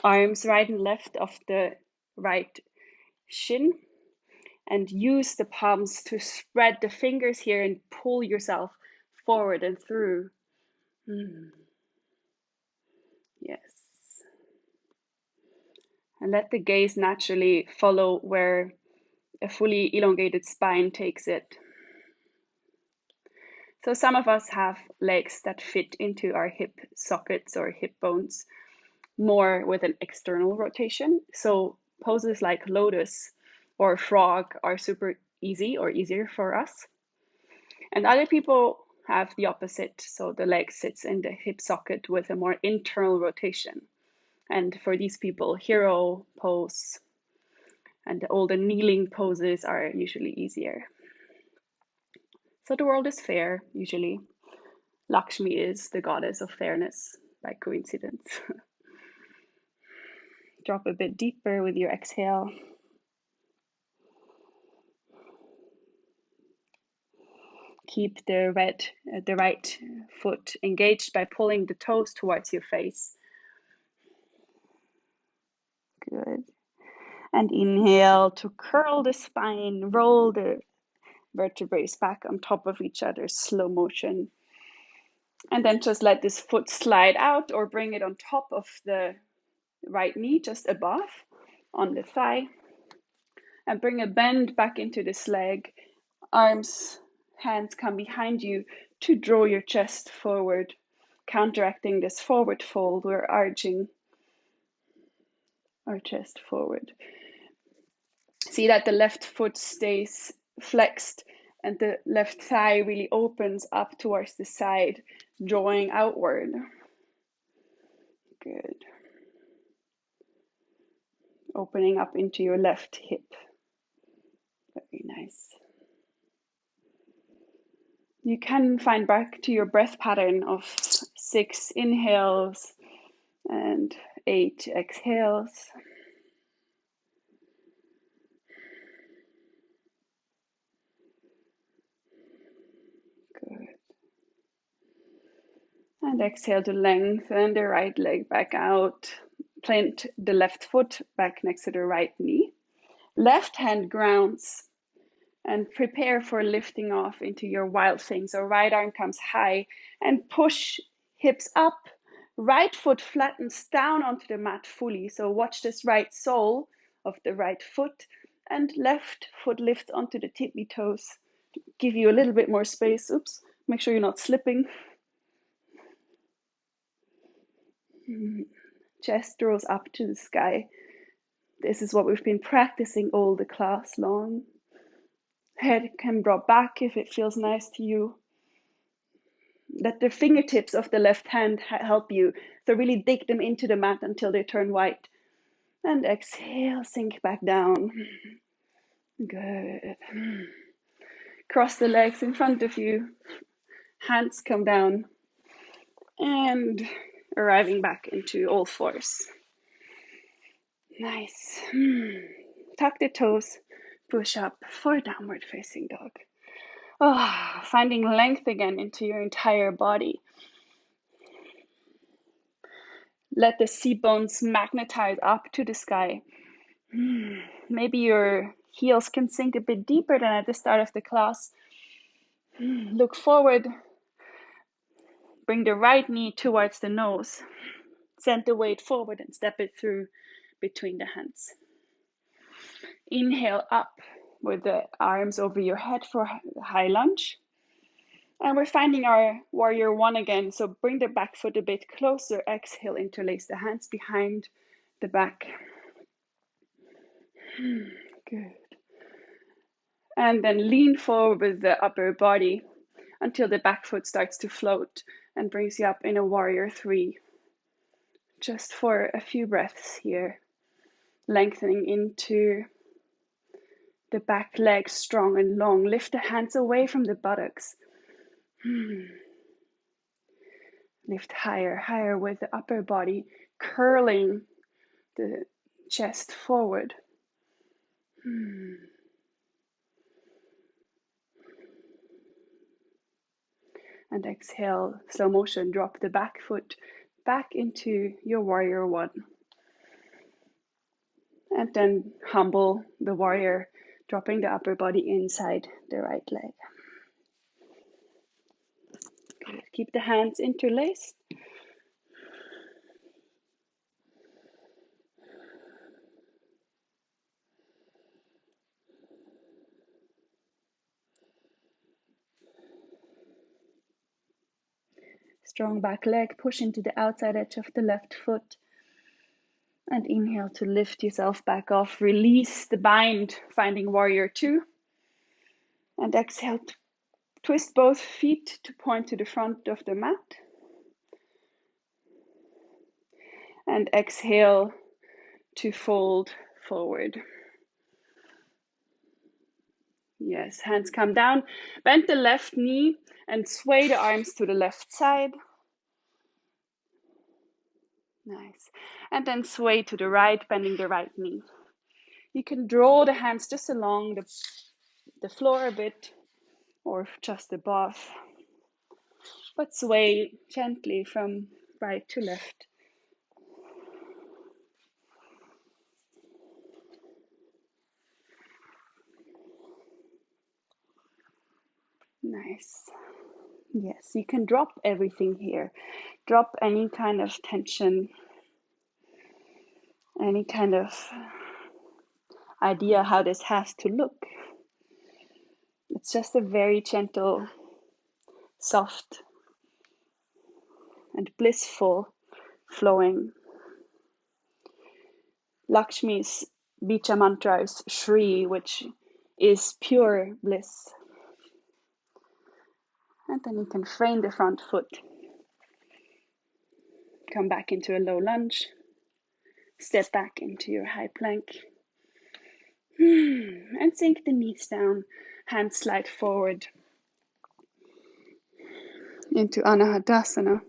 Arms right and left of the right shin, and use the palms to spread the fingers here and pull yourself forward and through. Yes. And let the gaze naturally follow where a fully elongated spine takes it. So some of us have legs that fit into our hip sockets or hip bones more with an external rotation. So poses like lotus or frog are super easy or easier for us. And other people have the opposite. So the leg sits in the hip socket with a more internal rotation. And for these people, hero pose and all the kneeling poses are usually easier. So the world is fair, usually. Lakshmi is the goddess of fairness by coincidence. Drop a bit deeper with your exhale. Keep the right foot engaged by pulling the toes towards your face. Good. And inhale to curl the spine, roll the vertebrae back on top of each other, slow motion. And then just let this foot slide out or bring it on top of the right knee, just above on the thigh. And bring a bend back into this leg. Arms, hands come behind you to draw your chest forward, counteracting this forward fold. We're arching our chest forward. See that the left foot stays flexed and the left thigh really opens up towards the side, drawing outward. Good. Opening up into your left hip. Very nice. You can find back to your breath pattern of 6 inhales and 8 exhales. Good. And exhale to lengthen the right leg back out. Plant the left foot back next to the right knee. Left hand grounds and prepare for lifting off into your wild thing. So right arm comes high and push hips up. Right foot flattens down onto the mat fully. So watch this right sole of the right foot, and left foot lifts onto the tippy toes. Give you a little bit more space. Oops, make sure you're not slipping. Chest draws up to the sky. This is what we've been practicing all the class long. Head can drop back if it feels nice to you. Let the fingertips of the left hand help you. So really dig them into the mat until they turn white. And exhale, sink back down. Good. Cross the legs in front of you. Hands come down. And arriving back into all fours. Nice. Tuck the toes. Push up for downward facing dog. Oh, finding length again into your entire body. Let the seat bones magnetize up to the sky. Maybe your heels can sink a bit deeper than at the start of the class. Look forward. Bring the right knee towards the nose. Send the weight forward and step it through between the hands. Inhale up with the arms over your head for high lunge. And we're finding our warrior one again. So bring the back foot a bit closer. Exhale, interlace the hands behind the back. Good. And then lean forward with the upper body until the back foot starts to float and brings you up in a warrior three. Just for a few breaths here. Lengthening into the back legs strong and long. Lift the hands away from the buttocks. Lift higher, higher with the upper body, curling the chest forward. And exhale, slow motion, drop the back foot back into your warrior one. And then humble the warrior, dropping the upper body inside the right leg. Good. Keep the hands interlaced. Strong back leg, push into the outside edge of the left foot. And inhale to lift yourself back off. Release the bind, finding warrior two. And exhale to twist both feet to point to the front of the mat. And exhale to fold forward. Yes, hands come down. Bend the left knee and sway the arms to the left side. Nice. And then sway to the right, bending the right knee. You can draw the hands just along the floor a bit or just above. But sway gently from right to left. Nice. Yes, you can drop everything here. Drop any kind of tension, any kind of idea how this has to look. It's just a very gentle, soft, and blissful flowing. Lakshmi's Bija mantra is Shri, which is pure bliss. And then you can frame the front foot. Come back into a low lunge. Step back into your high plank. And sink the knees down. Hands slide forward into Anahadasana.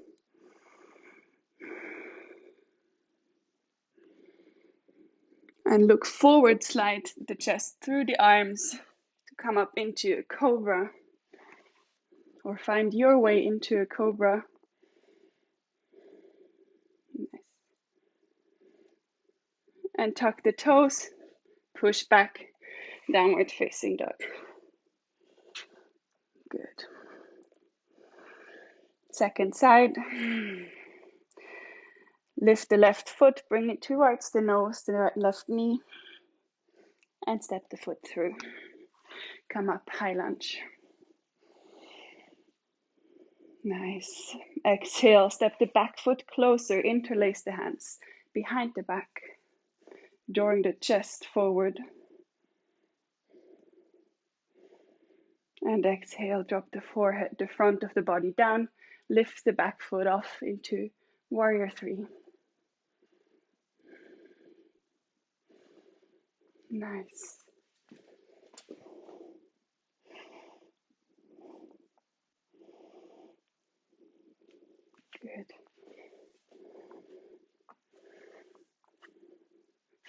And look forward, slide the chest through the arms to come up into a cobra. Or find your way into a cobra. Nice. And tuck the toes, push back, downward facing dog. Good. Second side. Lift the left foot, bring it towards the nose, the left knee, and step the foot through. Come up, high lunge. Nice. Exhale, step the back foot closer, interlace the hands behind the back, drawing the chest forward. And exhale, drop the forehead, the front of the body down, lift the back foot off into warrior three. Nice. Good.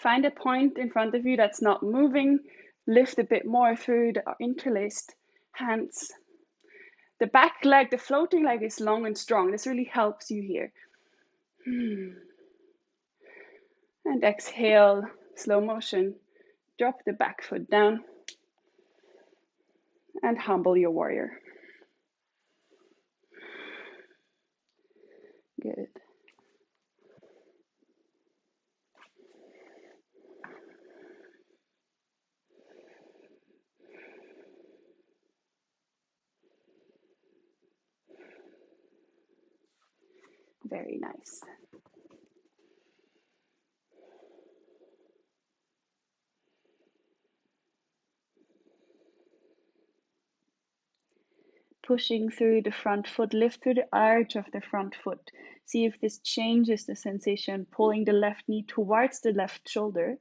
Find a point in front of you that's not moving. Lift a bit more through the interlaced hands. The back leg, the floating leg is long and strong. This really helps you here. And exhale, slow motion. Drop the back foot down and humble your warrior. Good. Very nice. Pushing through the front foot, lift through the arch of the front foot. See if this changes the sensation, pulling the left knee towards the left shoulder.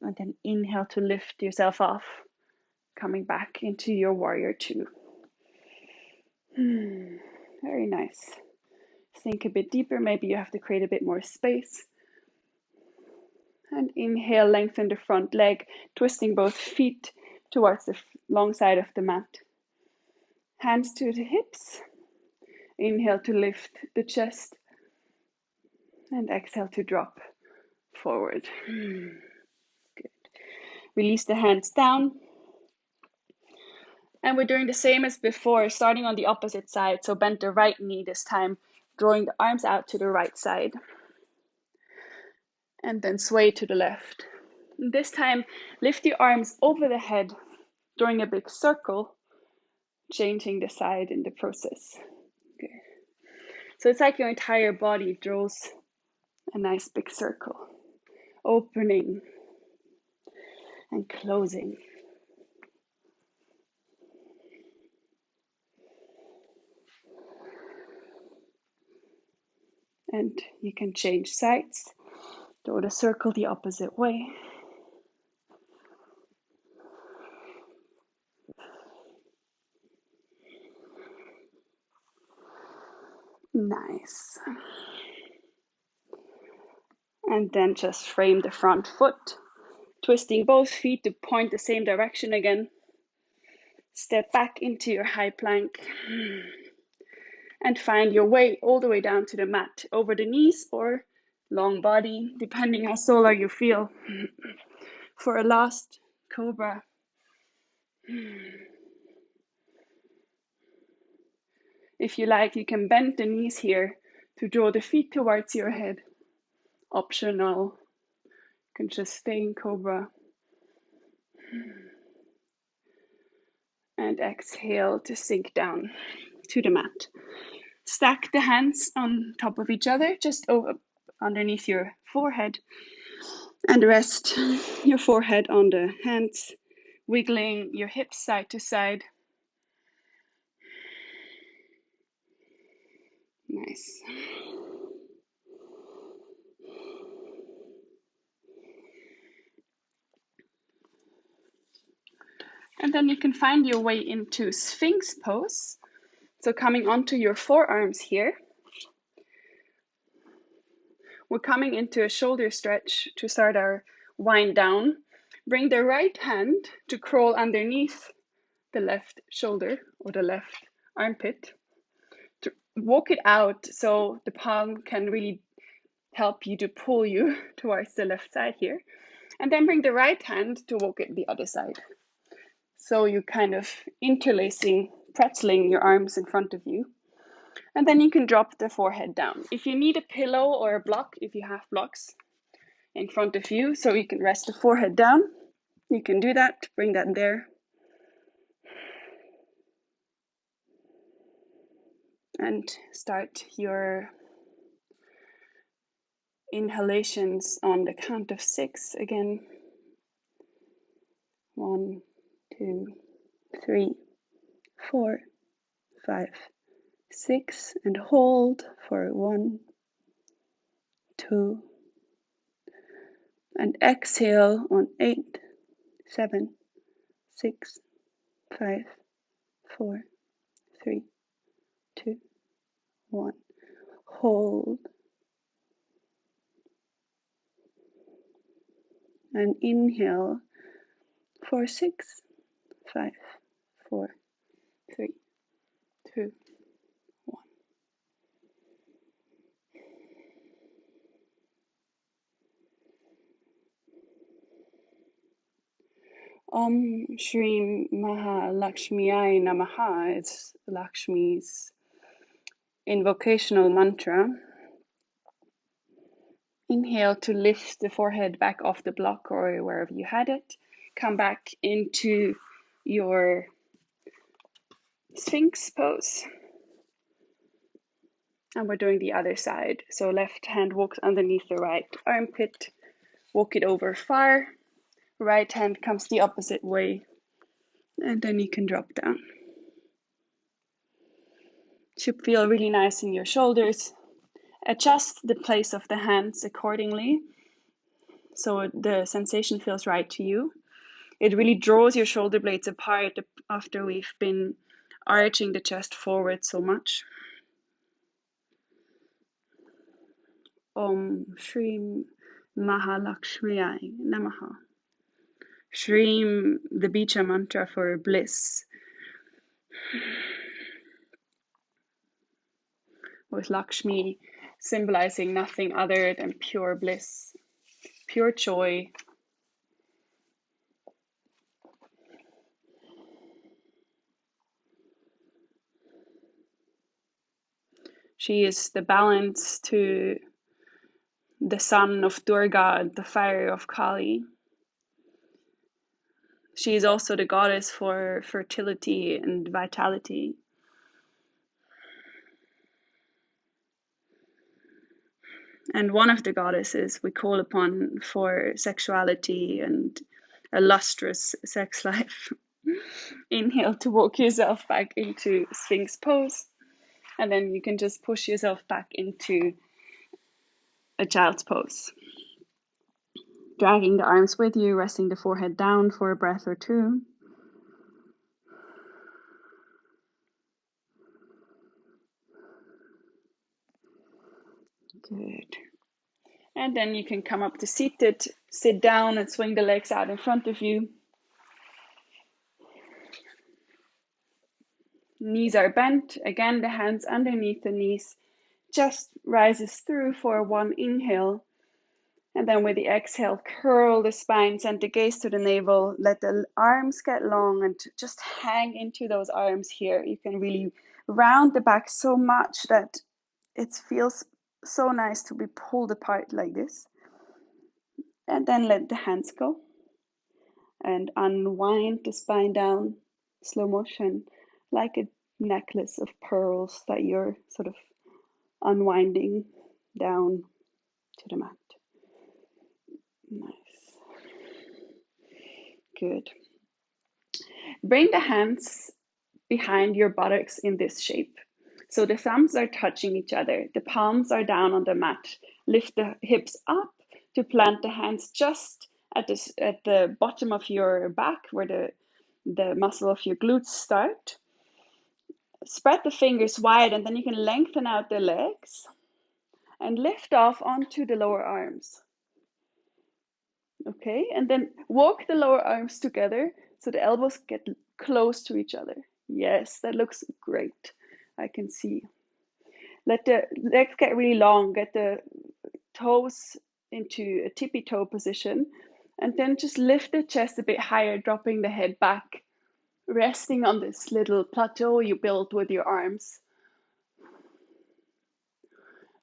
And then inhale to lift yourself off, coming back into your warrior two. Very nice. Sink a bit deeper, maybe you have to create a bit more space. And inhale, lengthen the front leg, twisting both feet towards the long side of the mat. Hands to the hips. Inhale to lift the chest. And exhale to drop forward. Good. Release the hands down. And we're doing the same as before, starting on the opposite side. So bend the right knee this time, drawing the arms out to the right side. And then sway to the left. This time, lift the arms over the head, drawing a big circle, changing the side in the process. Okay. So it's like your entire body draws a nice big circle, opening and closing. And you can change sides, draw the circle the opposite way. Nice. And then just frame the front foot, twisting both feet to point the same direction again. Step back into your high plank and find your way all the way down to the mat, over the knees or long body, depending how solar you feel. For a last cobra. If you like, you can bend the knees here to draw the feet towards your head. Optional. You can just stay in cobra. And exhale to sink down to the mat. Stack the hands on top of each other, just underneath your forehead. And rest your forehead on the hands, wiggling your hips side to side. Nice. And then you can find your way into Sphinx pose. So coming onto your forearms here. We're coming into a shoulder stretch to start our wind down. Bring the right hand to crawl underneath the left shoulder or the left armpit. To walk it out so the palm can really help you to pull you towards the left side here. And then bring the right hand to walk it the other side. So you're kind of interlacing, pretzeling your arms in front of you. And then you can drop the forehead down. If you need a pillow or a block, if you have blocks in front of you, so you can rest the forehead down, you can do that, bring that there. And start your inhalations on the count of 6 again. 1, 2, 3, 4, 5, 6, and hold for 1, 2, and exhale on 8, 7, 6, 5, 4, 3, 2, 1. Hold and inhale for 6, 5, 4, 3, 2, 1. Om Shri Maha Lakshmiai Namaha. It's Lakshmi's invocational mantra. Inhale to lift the forehead back off the block or wherever you had it. Come back into your Sphinx pose. And we're doing the other side. So left hand walks underneath the right armpit. Walk it over far. Right hand comes the opposite way. And then you can drop down. Should feel really nice in your shoulders. Adjust the place of the hands accordingly so the sensation feels right to you. It really draws your shoulder blades apart after we've been arching the chest forward so much. Om Shri Mahalakshmiyai Namaha. Shreem, the Bija mantra for bliss. With Lakshmi symbolizing nothing other than pure bliss, pure joy. She is the balance to the sun of Durga, the fire of Kali. She is also the goddess for fertility and vitality. And one of the goddesses we call upon for sexuality and a lustrous sex life. Inhale to walk yourself back into Sphinx pose. And then you can just push yourself back into a child's pose. Dragging the arms with you, resting the forehead down for a breath or two. Good. And then you can come up to seated, sit down and swing the legs out in front of you. Knees are bent. Again, the hands underneath the knees. Chest rises through for one inhale. And then with the exhale, curl the spine, send the gaze to the navel. Let the arms get long and just hang into those arms here. You can really round the back so much that it feels so nice to be pulled apart like this. And then let the hands go. And unwind the spine down, slow motion, like a necklace of pearls that you're sort of unwinding down to the mat. Nice. Good. Bring the hands behind your buttocks in this shape. So the thumbs are touching each other. The palms are down on the mat. Lift the hips up to plant the hands just at the bottom of your back where the muscle of your glutes start. Spread the fingers wide and then you can lengthen out the legs and lift off onto the lower arms. Okay, and then walk the lower arms together so the elbows get close to each other. Yes, that looks great. I can see. Let the legs get really long. Get the toes into a tippy toe position And then just lift the chest a bit higher, dropping the head back, resting on this little plateau you built with your arms.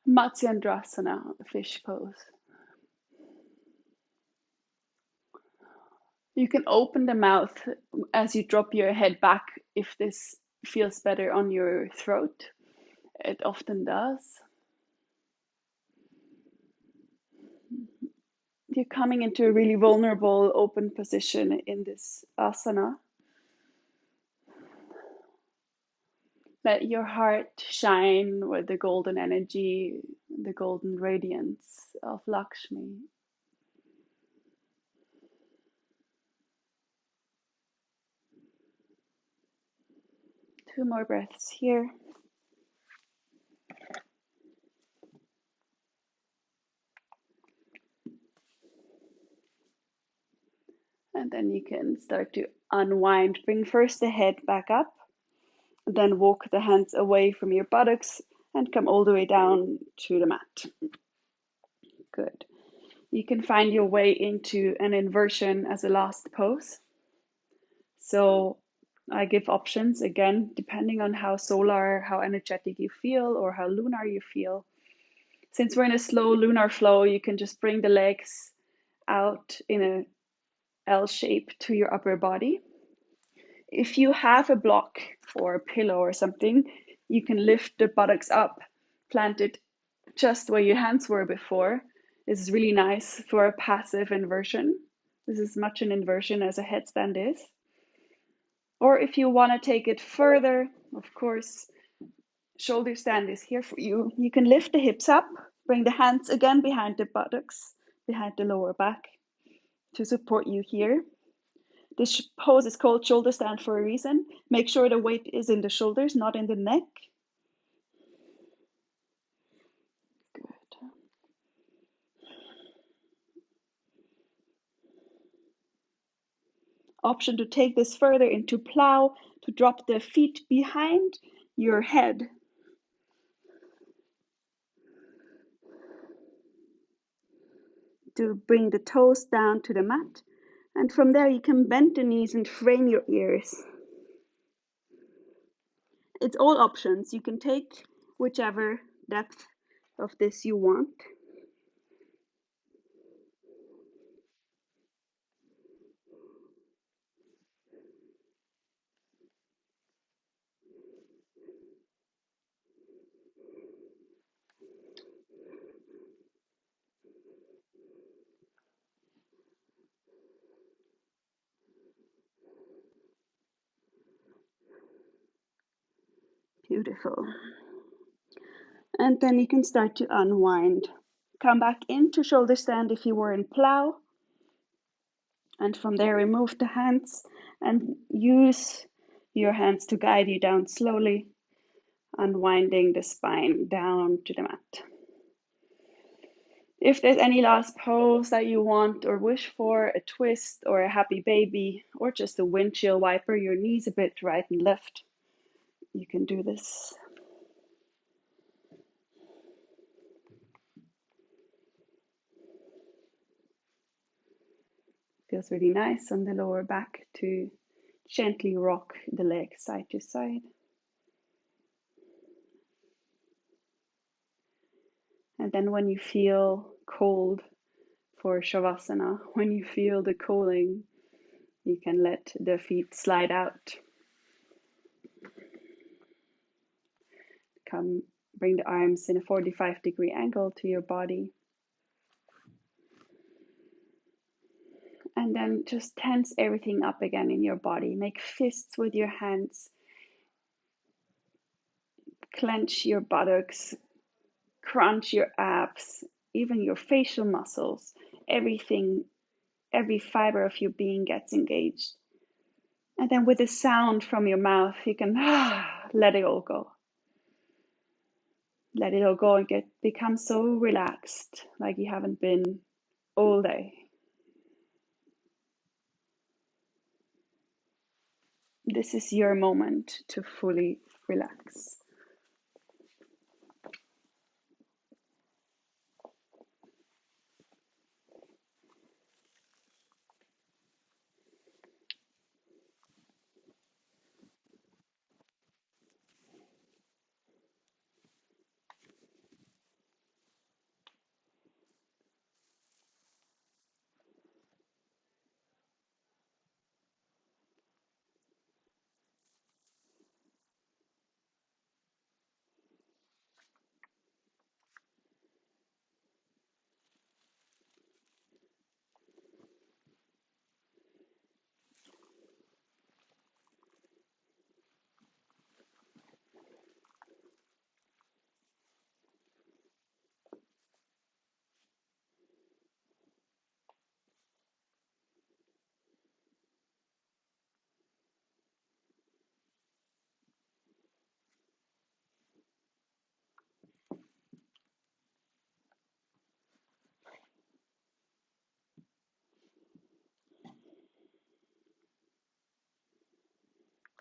Matsyendrasana, fish pose. You can open the mouth as you drop your head back if this feels better on your throat. It often does. You're coming into a really vulnerable, open position in this asana. Let your heart shine with the golden energy, the golden radiance of Lakshmi. 2 more breaths here. And then you can start to unwind. Bring first the head back up, then walk the hands away from your buttocks and come all the way down to the mat. Good. You can find your way into an inversion as a last pose. So I give options again, depending on how solar, how energetic you feel, or how lunar you feel. Since we're in a slow lunar flow, you can just bring the legs out in a L shape to your upper body. If you have a block or a pillow or something, you can lift the buttocks up, plant it just where your hands were before. This is really nice for a passive inversion. This is much an inversion as a headstand is. Or if you want to take it further, of course, shoulder stand is here for you. You can lift the hips up, bring the hands again behind the buttocks, behind the lower back to support you here. This pose is called shoulder stand for a reason. Make sure the weight is in the shoulders, not in the neck. Good. Option to take this further into plow, to drop the feet behind your head. To bring the toes down to the mat. And from there you can bend the knees and frame your ears. It's all options. You can take whichever depth of this you want. Beautiful. And then you can start to unwind. Come back into shoulder stand if you were in plow. And from there, remove the hands and use your hands to guide you down slowly, unwinding the spine down to the mat. If there's any last pose that you want or wish for, a twist or a happy baby, or just a windshield wiper your knees a bit right and left, you can do this. Feels really nice on the lower back to gently rock the legs side to side. And then when you feel cold for Shavasana, when you feel the cooling, you can let the feet slide out. Come, bring the arms in a 45-degree angle to your body. And then just tense everything up again in your body. Make fists with your hands. Clench your buttocks. Crunch your abs. Even your facial muscles. Everything, every fiber of your being gets engaged. And then with the sound from your mouth, you can let it all go. Let it all go and become so relaxed, like you haven't been all day. This is your moment to fully relax.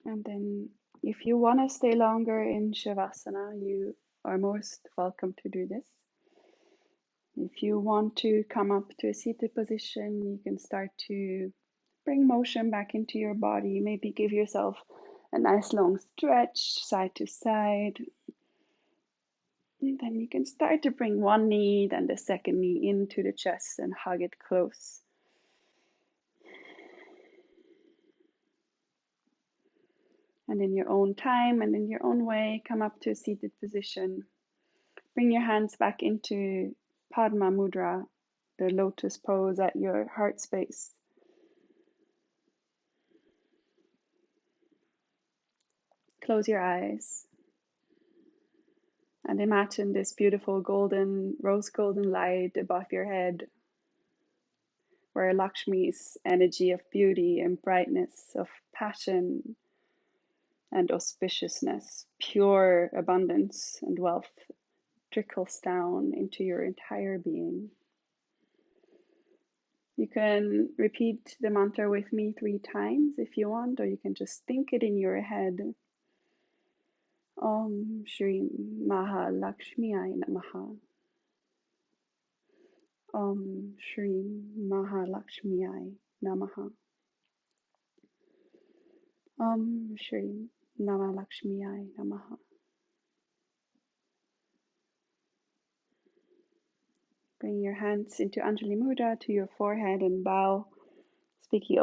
And then if you want to stay longer in Shavasana, you are most welcome to do this. If you want to come up to a seated position, you can start to bring motion back into your body. Maybe give yourself a nice long stretch side to side. And then you can start to bring one knee, then the second knee into the chest and hug it close. And in your own time and in your own way, come up to a seated position. Bring your hands back into Padma Mudra, the lotus pose at your heart space. Close your eyes and imagine this beautiful golden, rose golden light above your head, where Lakshmi's energy of beauty and brightness, of passion and auspiciousness, pure abundance and wealth trickles down into your entire being. You can repeat the mantra with me 3 times if you want, or you can just think it in your head. Om Shri Mahalakshmiyai Namaha. Om Shri Mahalakshmiyai Namaha. Om Shri Mahalakshmiyai Namaha. Bring your hands into Anjali Mudra to your forehead and bow, speaking